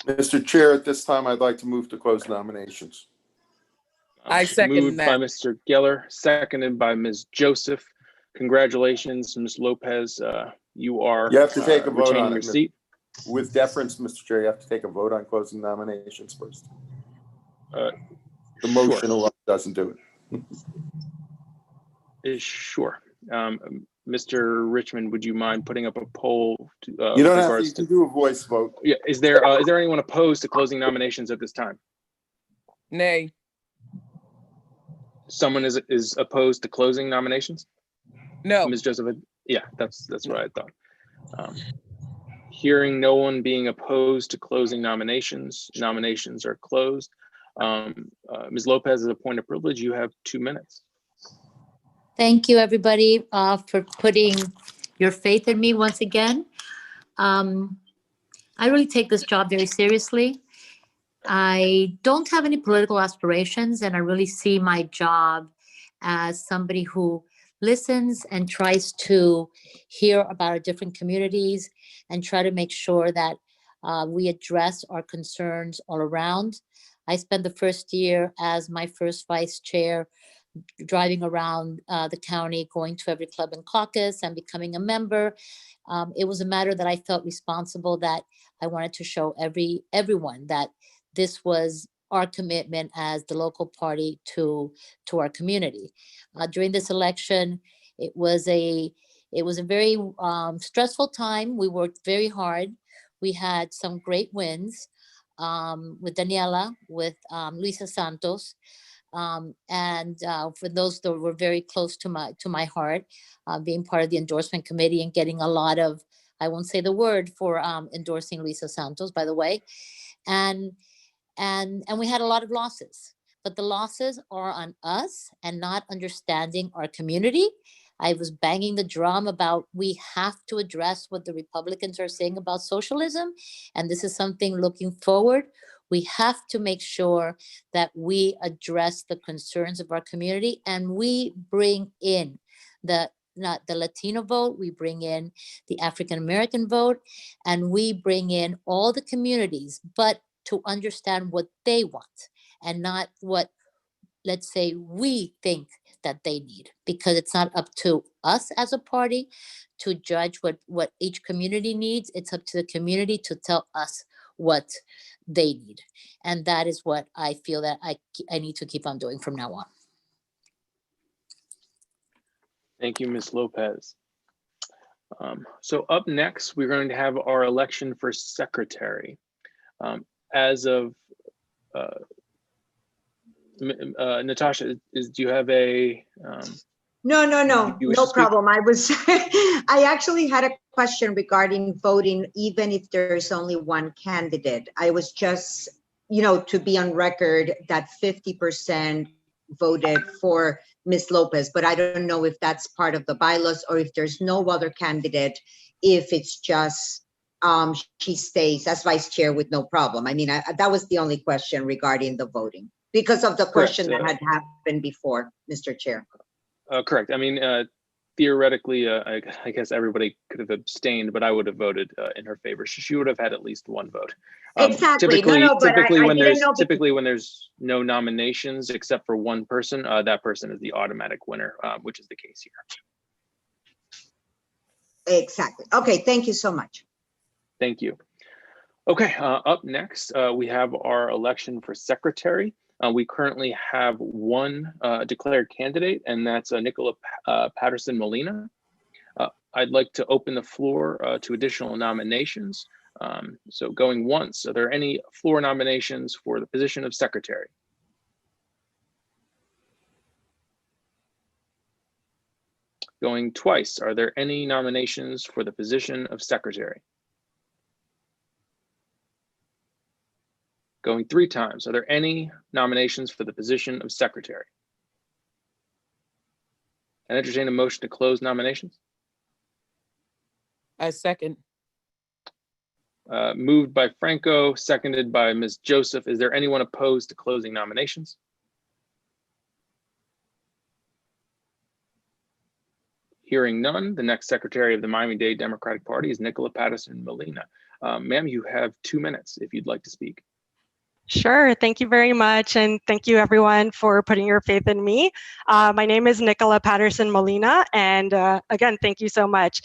Mr. Chair, at this time, I'd like to move to close nominations.
I second
moved
that.
by Mr. Geller, seconded by Ms. Joseph. Congratulations, Ms. Lopez. You are
You have to take a vote
retaining
on
your
it.
seat.
With deference, Mr. Chair, you have to take a vote on closing nominations first. The motion alone doesn't do it.
Sure. Mr. Richmond, would you mind putting up a poll?
You don't have to, you can do a voice vote.
Yeah. Is there anyone opposed to closing nominations at this time?
Nay.
Someone is opposed to closing nominations?
No.
Ms. Joseph, yeah, that's what I thought. Hearing no one being opposed to closing nominations, nominations are closed. Ms. Lopez, as a point of privilege, you have 2 minutes.
Thank you, everybody, for putting your faith in me once again. I really take this job very seriously. I don't have any political aspirations, and I really see my job as somebody who listens and tries to hear about our different communities and try to make sure that we address our concerns all around. I spent the first year as my first vice chair driving around the county, going to every club and caucus and becoming a member. It was a matter that I felt responsible, that I wanted to show everyone that this was our commitment as the local party to our community. During this election, it was a very stressful time. We worked very hard. We had some great wins with Daniela, with Luisa Santos. And for those that were very close to my heart, being part of the endorsement committee and getting a lot of, I won't say the word for endorsing Luisa Santos, by the way. And we had a lot of losses, but the losses are on us and not understanding our community. I was banging the drum about we have to address what the Republicans are saying about socialism. And this is something looking forward. We have to make sure that we address the concerns of our community and we bring in not the Latino vote, we bring in the African-American vote, and we bring in all the communities, but to understand what they want and not what, let's say, we think that they need, because it's not up to us as a party to judge what each community needs. It's up to the community to tell us what they need. And that is what I feel that I need to keep on doing from now on.
Thank you, Ms. Lopez. So up next, we're going to have our election for secretary. As of Natasha, do you have a?
No problem. I actually had a question regarding voting, even if there's only one candidate. I was just, to be on record that 50% voted for Ms. Lopez, but I don't know if that's part of the bylaws or if there's no other candidate, if it's just she stays as vice chair with no problem. I mean, that was the only question regarding the voting because of the question that had happened before, Mr. Chair.
Correct. I mean, theoretically, I guess everybody could have abstained, but I would have voted in her favor. She would have had at least one vote.
Exactly.
Typically, when there's no nominations except for one person, that person is the automatic winner, which is the case here.
Exactly. Okay. Thank you so much.
Thank you. Okay. Up next, we have our election for secretary. We currently have one declared candidate, and that's Nicola Patterson Molina. I'd like to open the floor to additional nominations. So going once, are there any floor nominations for the position of secretary? Going twice, are there any nominations for the position of secretary? Going three times, are there any nominations for the position of secretary? And entertain a motion to close nominations.
I second.
Moved by Franco, seconded by Ms. Joseph. Is there anyone opposed to closing nominations? Hearing none, the next secretary of the Miami-Dade Democratic Party is Nicola Patterson Molina. Ma'am, you have 2 minutes if you'd like to speak.
Sure. Thank you very much. And thank you everyone for putting your faith in me. My name is Nicola Patterson Molina. And again, thank you so much.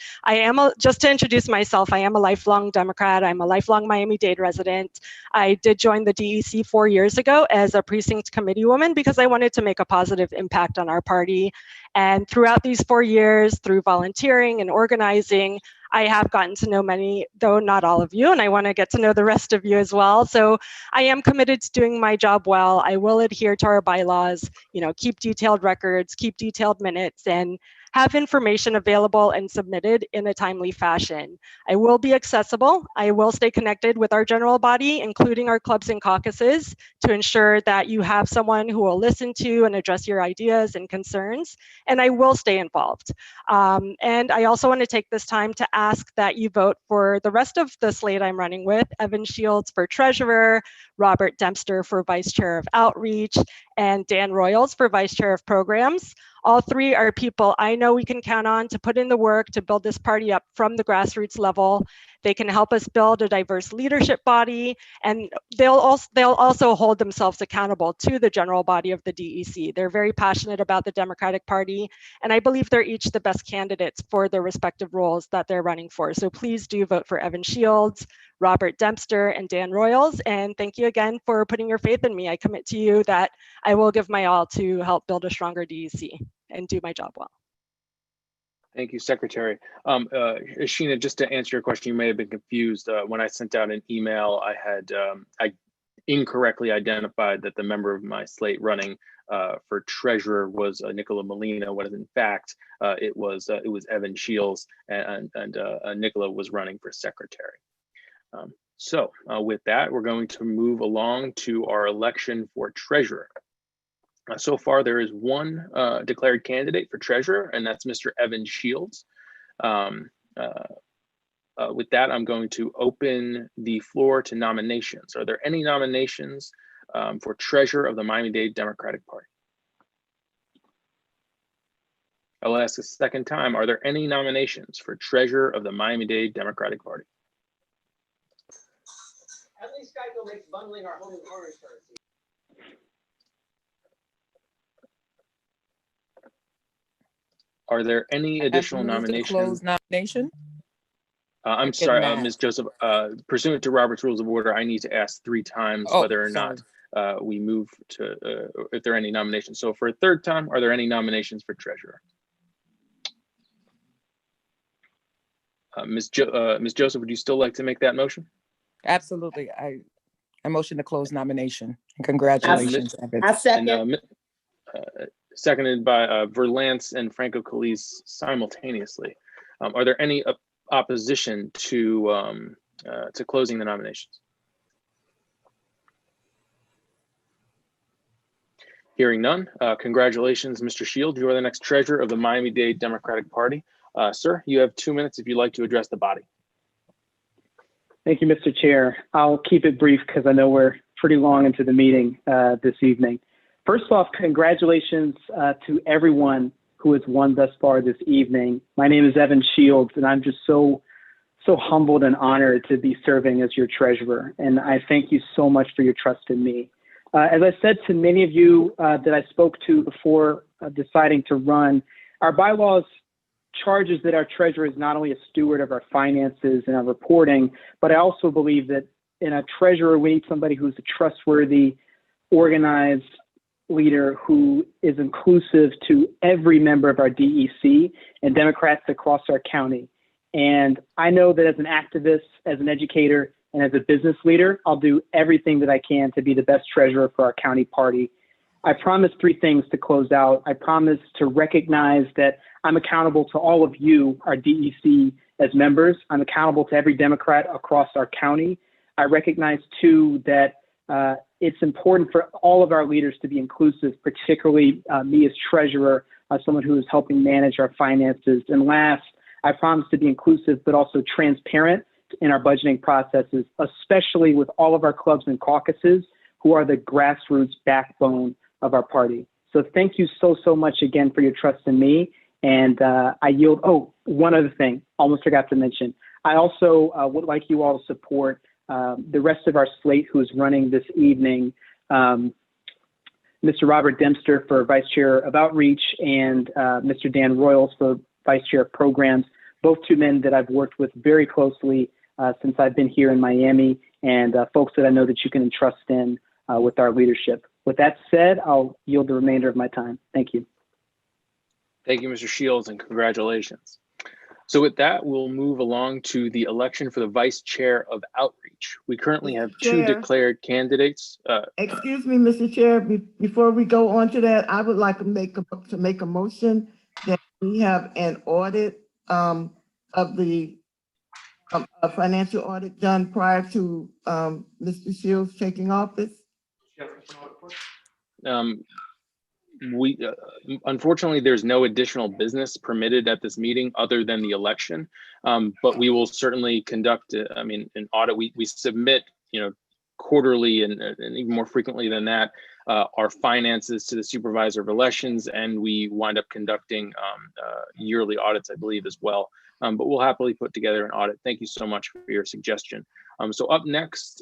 Just to introduce myself, I am a lifelong Democrat. I'm a lifelong Miami-Dade resident. I did join the DEC 4 years ago as a precinct committee woman because I wanted to make a positive impact on our party. And throughout these 4 years, through volunteering and organizing, I have gotten to know many, though not all of you, and I want to get to know the rest of you as well. So I am committed to doing my job well. I will adhere to our bylaws, keep detailed records, keep detailed minutes, and have information available and submitted in a timely fashion. I will be accessible. I will stay connected with our general body, including our clubs and caucuses, to ensure that you have someone who will listen to and address your ideas and concerns, and I will stay involved. And I also want to take this time to ask that you vote for the rest of the slate I'm running with: Evan Shields for treasurer, Robert Dempster for vice chair of outreach, and Dan Royals for vice chair of programs. All three are people I know we can count on to put in the work to build this party up from the grassroots level. They can help us build a diverse leadership body, and they'll also hold themselves accountable to the general body of the DEC. They're very passionate about the Democratic Party, and I believe they're each the best candidates for their respective roles that they're running for. So please do vote for Evan Shields, Robert Dempster, and Dan Royals. And thank you again for putting your faith in me. I commit to you that I will give my all to help build a stronger DEC and do my job well.
Thank you, Secretary. Sheena, just to answer your question, you may have been confused. When I sent out an email, I incorrectly identified that the member of my slate running for treasurer was Nicola Molina, when in fact it was Evan Shields, and Nicola was running for secretary. So with that, we're going to move along to our election for treasurer. So far, there is one declared candidate for treasurer, and that's Mr. Evan Shields. With that, I'm going to open the floor to nominations. Are there any nominations for treasurer of the Miami-Dade Democratic Party? I'll ask a second time. Are there any nominations for treasurer of the Miami-Dade Democratic Party?
At least I go
makes bundling our home insurance.
Are there any additional
Move to close
nominations?
nomination.
I'm
Second
sorry,
that.
Ms. Joseph, pursuant to Robert's Rules of Order, I need to ask 3 times
Oh,
whether or not we move to, if there are any nominations. So for a third time, are there any nominations for treasurer? Ms. Joseph, would you still like to make that motion?
Absolutely. I motion to close nomination. And congratulations, Evans.
I second.
Seconded by Verlance and Franco Calise simultaneously. Are there any opposition to closing the nominations? Hearing none, congratulations, Mr. Shield. You are the next treasurer of the Miami-Dade Democratic Party. Sir, you have 2 minutes if you'd like to address the body.
Thank you, Mr. Chair. I'll keep it brief because I know we're pretty long into the meeting this evening. First off, congratulations to everyone who has won thus far this evening. My name is Evan Shields, and I'm just so humbled and honored to be serving as your treasurer. And I thank you so much for your trust in me. As I said to many of you that I spoke to before deciding to run, our bylaws charges that our treasurer is not only a steward of our finances and our reporting, but I also believe that in a treasurer, we need somebody who's a trustworthy, organized leader who is inclusive to every member of our DEC and Democrats across our county. And I know that as an activist, as an educator, and as a business leader, I'll do everything that I can to be the best treasurer for our county party. I promise 3 things to close out. I promise to recognize that I'm accountable to all of you, our DEC, as members. I'm accountable to every Democrat across our county. I recognize, too, that it's important for all of our leaders to be inclusive, particularly me as treasurer, someone who is helping manage our finances. And last, I promise to be inclusive, but also transparent in our budgeting processes, especially with all of our clubs and caucuses who are the grassroots backbone of our party. So thank you so much again for your trust in me. And I yield. Oh, one other thing, almost forgot to mention. I also would like you all to support the rest of our slate who is running this evening, Mr. Robert Dempster for Vice Chair of Outreach and Mr. Dan Royals for Vice Chair of Programs, both 2 men that I've worked with very closely since I've been here in Miami, and folks that I know that you can entrust in with our leadership. With that said, I'll yield the remainder of my time. Thank you.
Thank you, Mr. Shields, and congratulations. So with that, we'll move along to the election for the Vice Chair of Outreach. We currently have 2 declared candidates.
Excuse me, Mr. Chair, before we go on to that, I would like to make a motion that we have an audit of the a financial audit done prior to Mr. Shields taking office.
Unfortunately, there's no additional business permitted at this meeting other than the election, but we will certainly conduct, an audit. We submit, quarterly and even more frequently than that, our finances to the Supervisor of Elections, and we wind up conducting yearly audits, I believe, as well. But we'll happily put together an audit. Thank you so much for your suggestion. So up next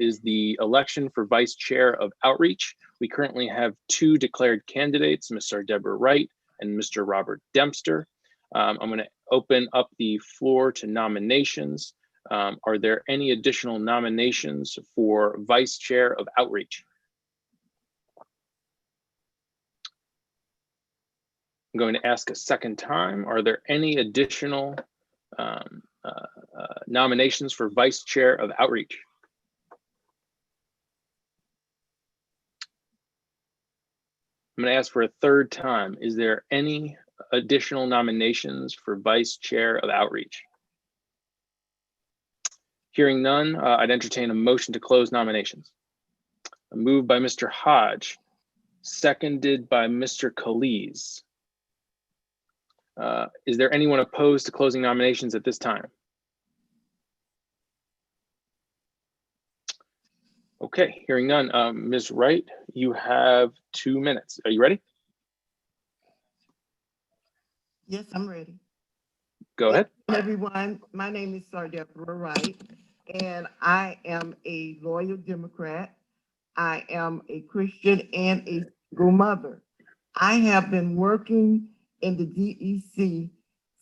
is the election for Vice Chair of Outreach. We currently have 2 declared candidates, Ms. Deborah Wright and Mr. Robert Dempster. I'm going to open up the floor to nominations. Are there any additional nominations for Vice Chair of Outreach? I'm going to ask a second time. Are there any additional nominations for Vice Chair of Outreach? I'm going to ask for a third time. Is there any additional nominations for Vice Chair of Outreach? Hearing none, I'd entertain a motion to close nominations. A move by Mr. Hodge, seconded by Mr. Calise. Is there anyone opposed to closing nominations at this time? Okay, hearing none. Ms. Wright, you have 2 minutes. Are you ready?
Yes, I'm ready.
Go ahead.
Everyone, my name is Deborah Wright. and I am a loyal Democrat. I am a Christian and a single mother. I have been working in the DEC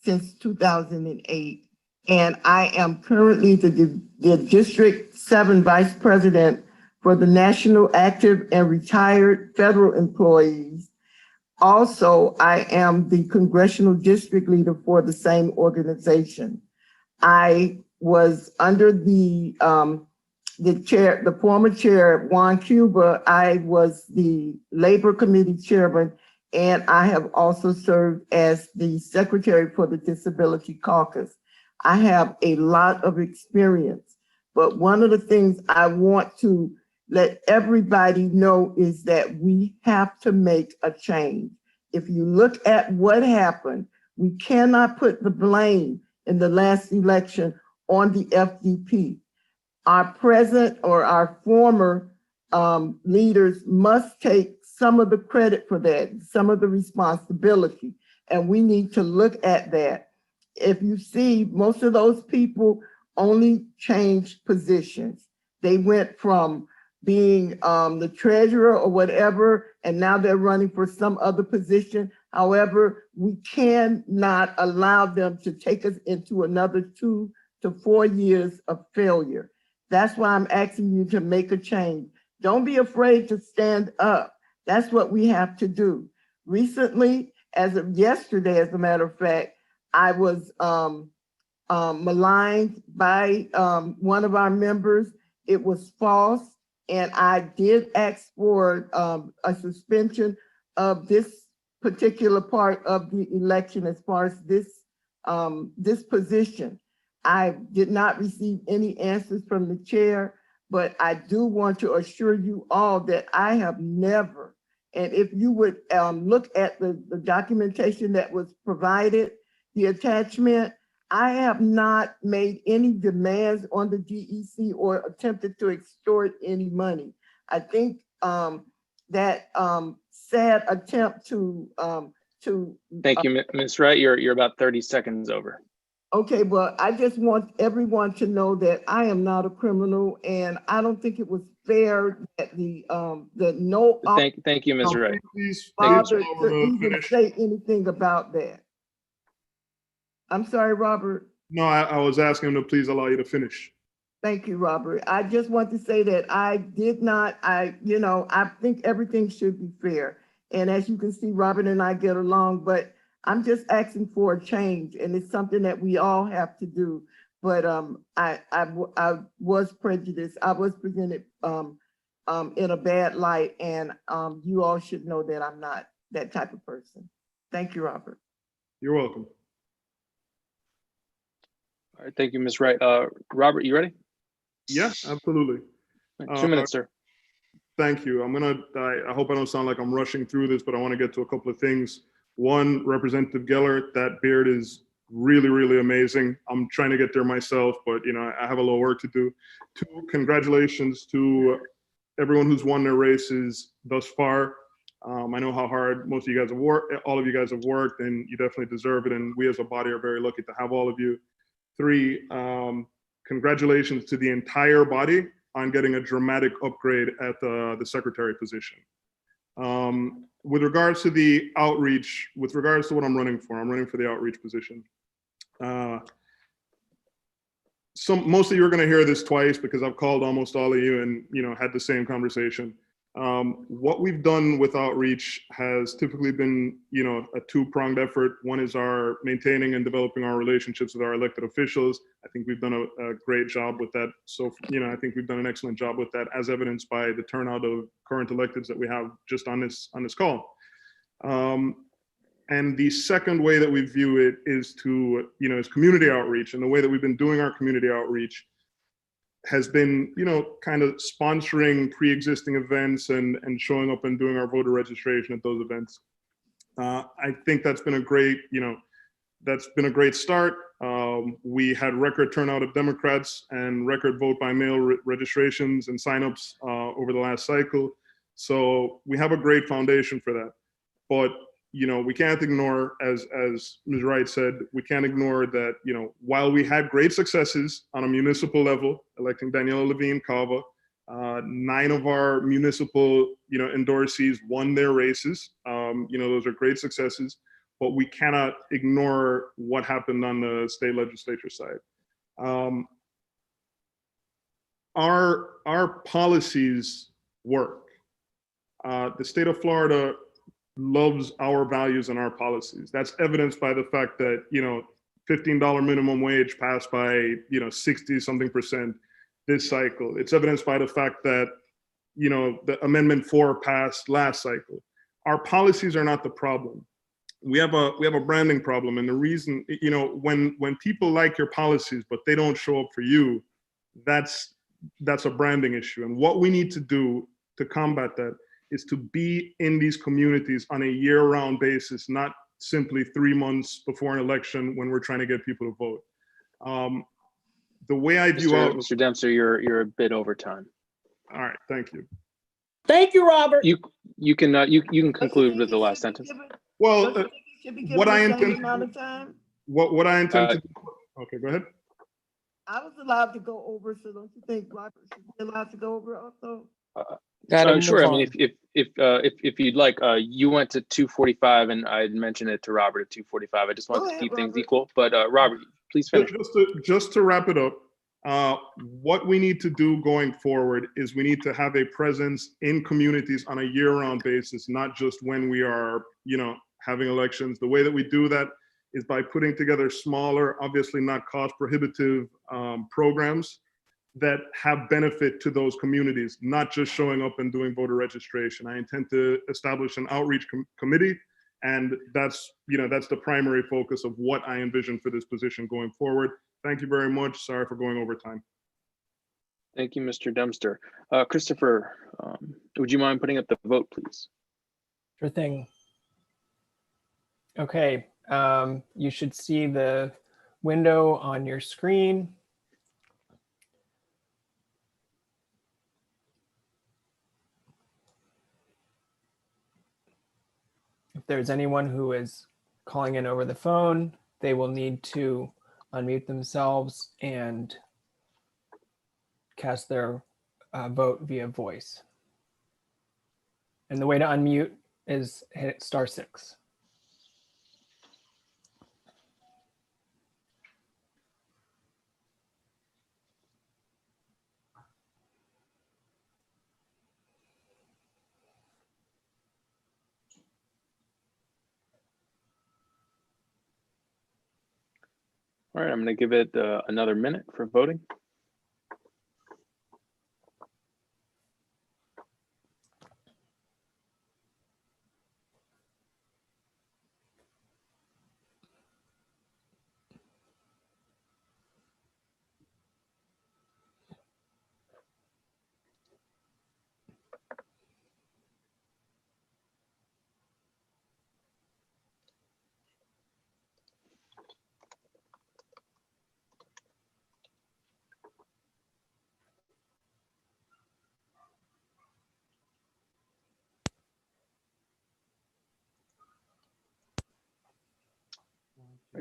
since 2008, and I am currently the District 7 Vice President for the National Active and Retired Federal Employees. Also, I am the Congressional District Leader for the same organization. I was under the chair, the former chair, Juan Cuba. I was the Labor Committee Chairman, and I have also served as the Secretary for the Disability Caucus. I have a lot of experience, but one of the things I want to let everybody know is that we have to make a change. If you look at what happened, we cannot put the blame in the last election on the FDP. Our present or our former leaders must take some of the credit for that, some of the responsibility, and we need to look at that. If you see, most of those people only changed positions. They went from being the treasurer or whatever, and now they're running for some other position. However, we cannot allow them to take us into another 2 to 4 years of failure. That's why I'm asking you to make a change. Don't be afraid to stand up. That's what we have to do. Recently, as of yesterday, as a matter of fact, I was maligned by one of our members. It was false, and I did ask for a suspension of this particular part of the election as far as this position. I did not receive any answers from the chair, but I do want to assure you all that I have never, and if you would look at the documentation that was provided, the attachment, I have not made any demands on the DEC or attempted to extort any money. I think that sad attempt to
Thank you, Ms. Wright. You're about 30 seconds over.
Okay, well, I just want everyone to know that I am not a criminal, and I don't think it was fair that the no
Thank you, Ms. Wright.
bothered to even say anything about that. I'm sorry, Robert.
No, I was asking him to please allow you to finish.
Thank you, Robert. I just want to say that I did not, I think everything should be fair. And as you can see, Robert and I get along, but I'm just asking for a change, and it's something that we all have to do. But I was prejudiced. I was presented in a bad light, and you all should know that I'm not that type of person. Thank you, Robert.
You're welcome.
All right, thank you, Ms. Wright. Robert, you ready?
Yeah, absolutely.
2 minutes, sir.
Thank you. I hope I don't sound like I'm rushing through this, but I want to get to a couple of things. One, Representative Gellert, that beard is really, really amazing. I'm trying to get there myself, but I have a little work to do. 2, congratulations to everyone who's won their races thus far. I know how hard most of you guys have worked, all of you guys have worked, and you definitely deserve it. And we as a body are very lucky to have all of you. 3, congratulations to the entire body on getting a dramatic upgrade at the secretary position. With regards to the outreach, with regards to what I'm running for the outreach position. Most of you are going to hear this twice because I've called almost all of you and had the same conversation. What we've done with outreach has typically been a 2-pronged effort. One is our maintaining and developing our relationships with our elected officials. I think we've done a great job with that. So I think we've done an excellent job with that, as evidenced by the turnout of current electeds that we have just on this call. And the second way that we view it is is community outreach. And the way that we've been doing our community outreach has been, kind of sponsoring pre-existing events and showing up and doing our voter registration at those events. I think that's been a great, start. We had record turnout of Democrats and record vote by mail registrations and signups over the last cycle. So we have a great foundation for that. But we can't ignore, as Ms. Wright said, we can't ignore that, while we had great successes on a municipal level, electing Daniela Levine Cava, 9 of our municipal, endorsees won their races. Those are great successes, but we cannot ignore what happened on the state legislature side. Our policies work. The state of Florida loves our values and our policies. That's evidenced by the fact that, $15 minimum wage passed by, 60-something% this cycle. It's evidenced by the fact that, the Amendment 4 passed last cycle. Our policies are not the problem. We have a branding problem. And the reason, when people like your policies, but they don't show up for you, that's a branding issue. And what we need to do to combat that is to be in these communities on a year-round basis, not simply 3 months before an election when we're trying to get people to vote. The way I view
Mr. Dempster, you're a bit over time.
All right, thank you.
Thank you, Robert.
You can conclude with the last sentence.
Well, what I intend
amount of time?
What I intend to do. Okay, go ahead.
I was allowed to go over, so don't you think Robert should be allowed to go over also?
Sure. I mean, if you'd like, you went to 2:45, and I mentioned it to Robert at 2:45. I just wanted to keep things equal. But Robert, please finish.
Just to wrap it up, what we need to do going forward is we need to have a presence in communities on a year-round basis, not just when we are, having elections. The way that we do that is by putting together smaller, obviously not cost-prohibitive programs that have benefit to those communities, not just showing up and doing voter registration. I intend to establish an outreach committee, and that's the primary focus of what I envision for this position going forward. Thank you very much. Sorry for going over time.
Thank you, Mr. Dempster. Christopher, would you mind putting up the vote, please?
Sure thing. Okay, you should see the window on your screen. If there's anyone who is calling in over the phone, they will need to unmute themselves and cast their vote via voice. And the way to unmute is hit *6.
All right, I'm going to give it another minute for voting.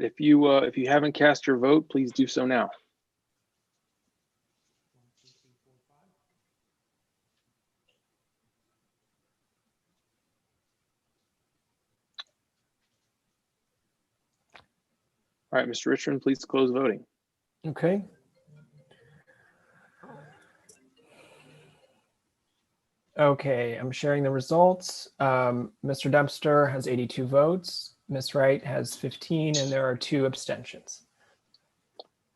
If you haven't cast your vote, please do so now. All right, Mr. Richmond, please close voting.
Okay. Okay, I'm sharing the results. Mr. Dempster has 82 votes. Ms. Wright has 15, and there are 2 abstentions.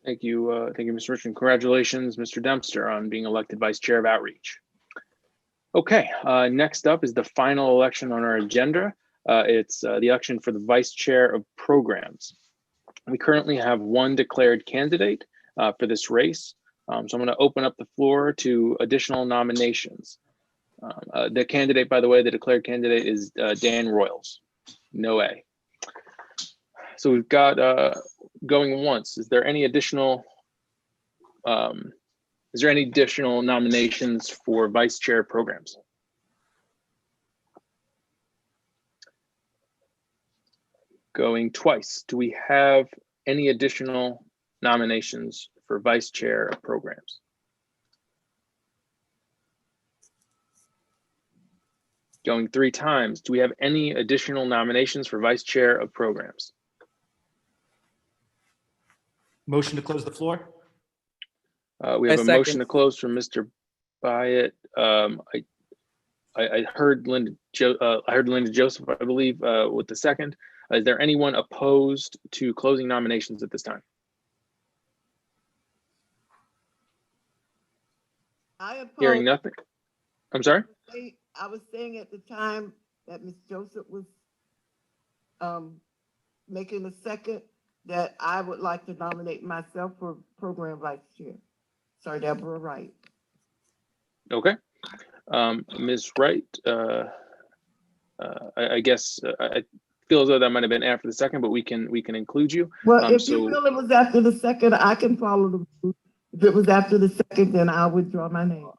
Thank you, Mr. Richmond. Congratulations, Mr. Dempster, on being elected Vice Chair of Outreach. Okay, next up is the final election on our agenda. It's the election for the Vice Chair of Programs. We currently have 1 declared candidate for this race. So I'm going to open up the floor to additional nominations. The candidate, by the way, the declared candidate is Dan Royals, no A. So we've got going once. Is there any additional nominations for Vice Chair Programs? Going twice. Do we have any additional nominations for vice chair of programs? Going 3 times. Do we have any additional nominations for vice chair of programs?
Motion to close the floor.
We have
I
a motion
second.
to close from Mr. Byatt. I heard Linda Joseph, I believe, with the second. Is there anyone opposed to closing nominations at this time?
I oppose.
Hearing nothing. I'm sorry?
I was saying at the time that Ms. Joseph was making a second that I would like to nominate myself for program vice chair. Sorry, Deborah Wright.
Okay. Ms. Wright, I guess I feel as though that might have been after the second, but we can include you.
Well, if you feel it was after the second, I can follow the rules. If it was after the second, then I withdraw my name.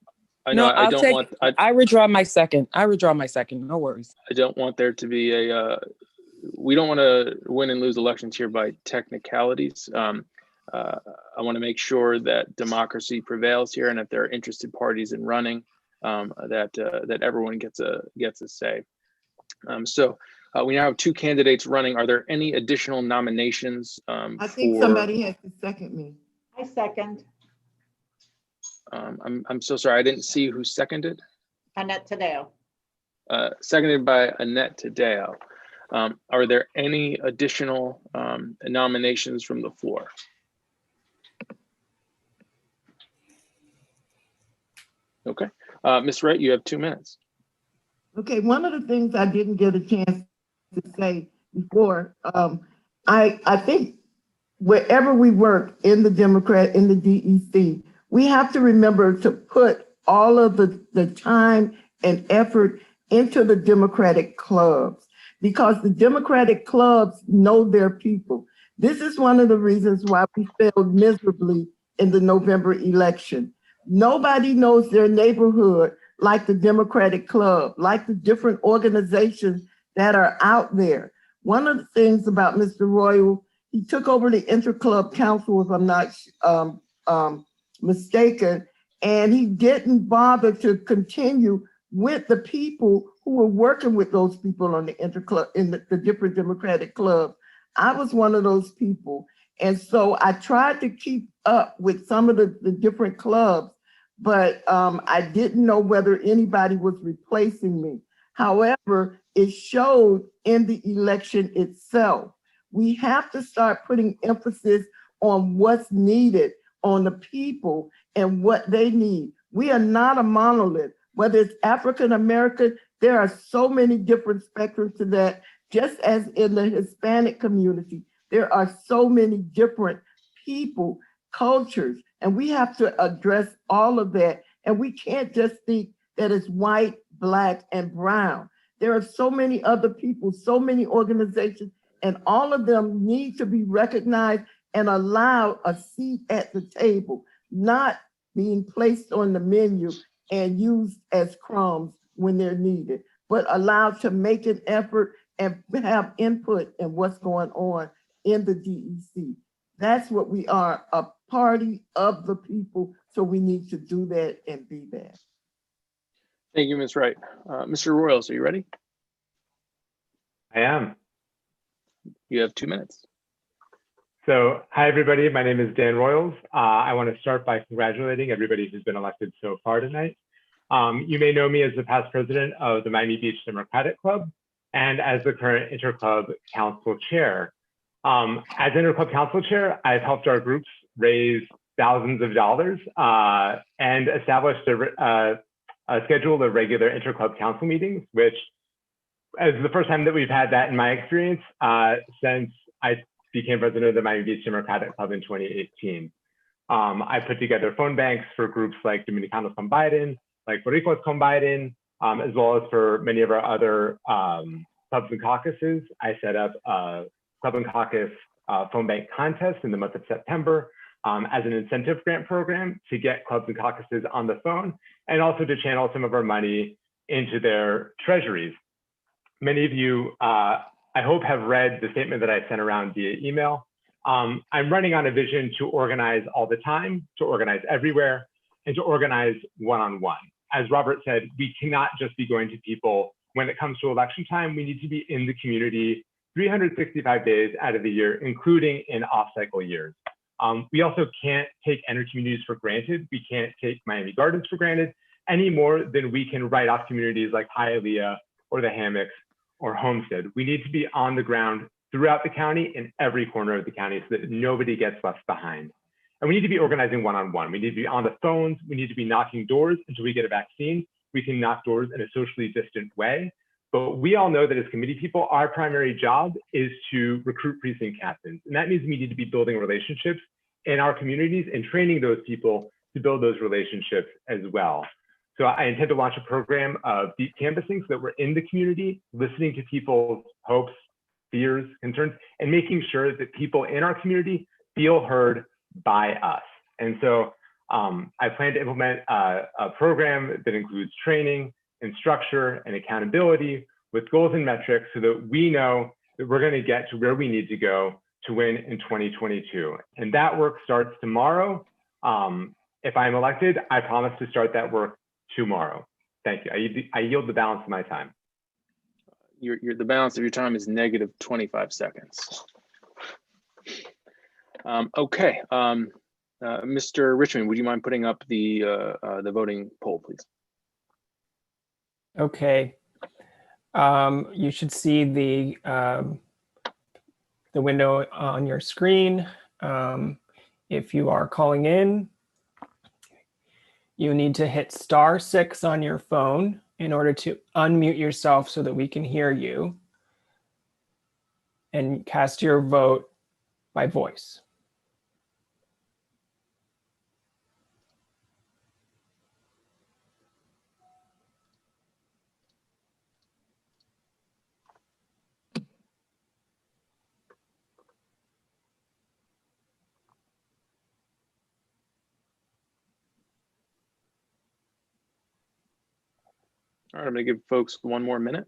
I withdraw my second. I withdraw my second. No worries.
I don't want there to be we don't want to win and lose elections here by technicalities. I want to make sure that democracy prevails here, and if there are interested parties in running, that everyone gets a say. So we now have 2 candidates running. Are there any additional nominations?
I think somebody has to second me.
I second.
I'm so sorry, I didn't see who seconded.
Annette Tadeo.
Seconded by Annette Tadeo. Are there any additional nominations from the floor? Okay, Ms. Wright, you have 2 minutes.
Okay, one of the things I didn't get a chance to say before, I think wherever we work in the DEC, we have to remember to put all of the time and effort into the Democratic clubs, because the Democratic clubs know their people. This is one of the reasons why we failed miserably in the November election. Nobody knows their neighborhood like the Democratic Club, like the different organizations that are out there. One of the things about Mr. Royal, he took over the Interclub Council, if I'm not mistaken, and he didn't bother to continue with the people who were working with those people on the Interclub, in the different Democratic clubs. I was one of those people. And so I tried to keep up with some of the different clubs, but I didn't know whether anybody was replacing me. However, it showed in the election itself. We have to start putting emphasis on what's needed, on the people and what they need. We are not a monolith. Whether it's African American, there are so many different spectrums to that, just as in the Hispanic community. There are so many different people, cultures, and we have to address all of that. And we can't just think that it's white, black, and brown. There are so many other people, so many organizations, and all of them need to be recognized and allowed a seat at the table, not being placed on the menu and used as crumbs when they're needed, but allowed to make an effort and have input in what's going on in the DEC. That's what we are, a party of the people. So we need to do that and be that.
Thank you, Ms. Wright. Mr. Royals, are you ready?
I am.
You have 2 minutes.
So, hi everybody, my name is Dan Royals. I want to start by congratulating everybody who's been elected so far tonight. You may know me as the past president of the Miami Beach Democratic Club and as the current Interclub Council Chair. As Interclub Council Chair, I've helped our groups raise thousands of dollars and established a schedule of regular Interclub Council meetings, which is the first time that we've had that in my experience since I became president of the Miami Beach Democratic Club in 2018. I put together phone banks for groups like Dominicanos con Biden, like Boricuas con Biden, as well as for many of our other clubs and caucuses. I set up a Club and Caucus phone bank contest in the month of September as an incentive grant program to get clubs and caucuses on the phone, and also to channel some of our money into their treasuries. Many of you I hope have read the statement that I sent around via email. I'm running on a vision to organize all the time, to organize everywhere, and to organize one-on-one. As Robert said, we cannot just be going to people when it comes to election time. We need to be in the community 365 days out of the year, including in off-cycle years. We also can't take energy communities for granted. We can't take Miami Gardens for granted any more than we can write off communities like Hialeah or the Hammocks or Homestead. We need to be on the ground throughout the county, in every corner of the county, so that nobody gets left behind. And we need to be organizing one-on-one. We need to be on the phones. We need to be knocking doors until we get a vaccine. We can knock doors in a socially distant way. But we all know that as committee people, our primary job is to recruit precinct captains. And that means we need to be building relationships in our communities and training those people to build those relationships as well. So I intend to launch a program of deep canvassing so that we're in the community, listening to people's hopes, fears, concerns, and making sure that people in our community feel heard by us. And so I plan to implement a program that includes training and structure and accountability with goals and metrics so that we know that we're going to get to where we need to go to win in 2022. And that work starts tomorrow. If I'm elected, I promise to start that work tomorrow. Thank you. I yield the balance of my time.
The balance of your time is negative 25 seconds. Okay, Mr. Richmond, would you mind putting up the voting poll, please?
Okay. You should see the window on your screen. If you are calling in, you need to hit *6 on your phone in order to unmute yourself so that we can hear you, and cast your vote by voice.
All right, I'm gonna give folks one more minute.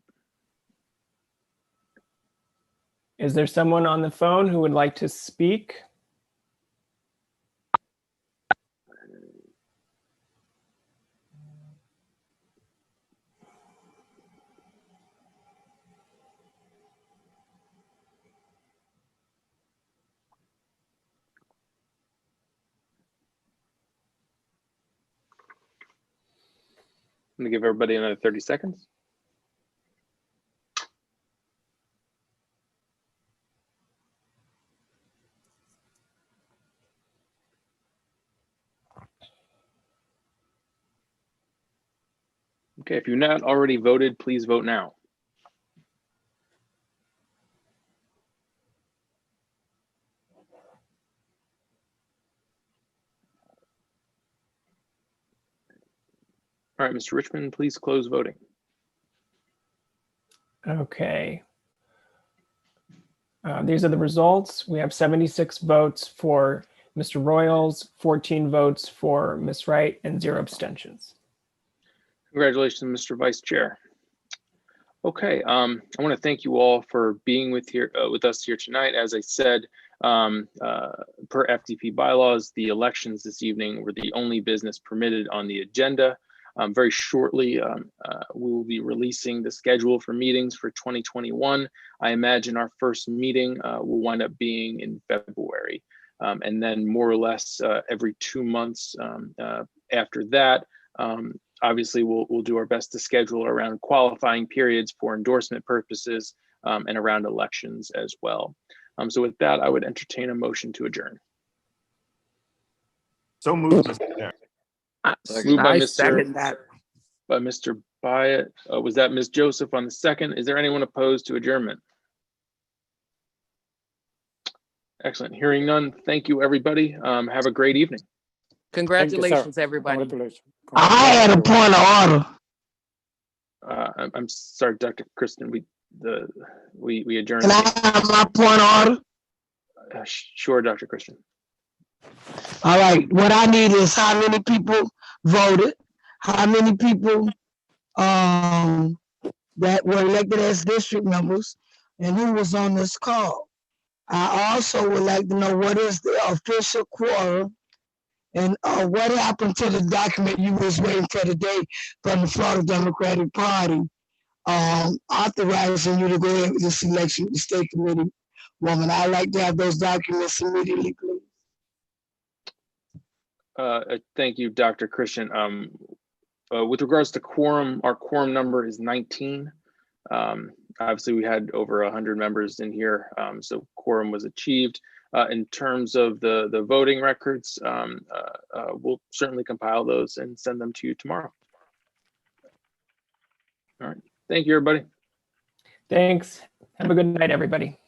Is there someone on the phone who would like to speak?
I'm gonna give everybody another 30 seconds. Okay, if you're not already voted, please vote now. All right, Mr. Richmond, please close voting.
Okay. These are the results. We have 76 votes for Mr. Royals, 14 votes for Ms. Wright, and 0 abstentions.
Congratulations, Mr. Vice Chair. Okay, I want to thank you all for being with us here tonight. As I said, per FDP bylaws, the elections this evening were the only business permitted on the agenda. Very shortly, we will be releasing the schedule for meetings for 2021. I imagine our first meeting will wind up being in February. And then more or less every 2 months after that, obviously we'll do our best to schedule around qualifying periods for endorsement purposes and around elections as well. So with that, I would entertain a motion to adjourn.
So moved.
Moved by Mr. Byatt. Was that Ms. Joseph on the second? Is there anyone opposed to adjournment? Excellent. Hearing none. Thank you, everybody. Have a great evening.
Congratulations, everybody.
I had a point of order.
I'm sorry, Dr. Kristen. We adjourned.
Can I have my point of order?
Sure, Dr. Christian.
All right. What I need is how many people voted, how many people that were elected as district members, and who was on this call. I also would like to know what is the official quorum and what happened to the document you was waiting for today from the Florida Democratic Party authorizing you to go ahead with this election, the state committee woman. I'd like to have those documents immediately, please.
Thank you, Dr. Christian. With regards to quorum, our quorum number is 19. Obviously, we had over 100 members in here, so quorum was achieved. In terms of the voting records, we'll certainly compile those and send them to you tomorrow. All right. Thank you, everybody.
Thanks. Have a good night, everybody.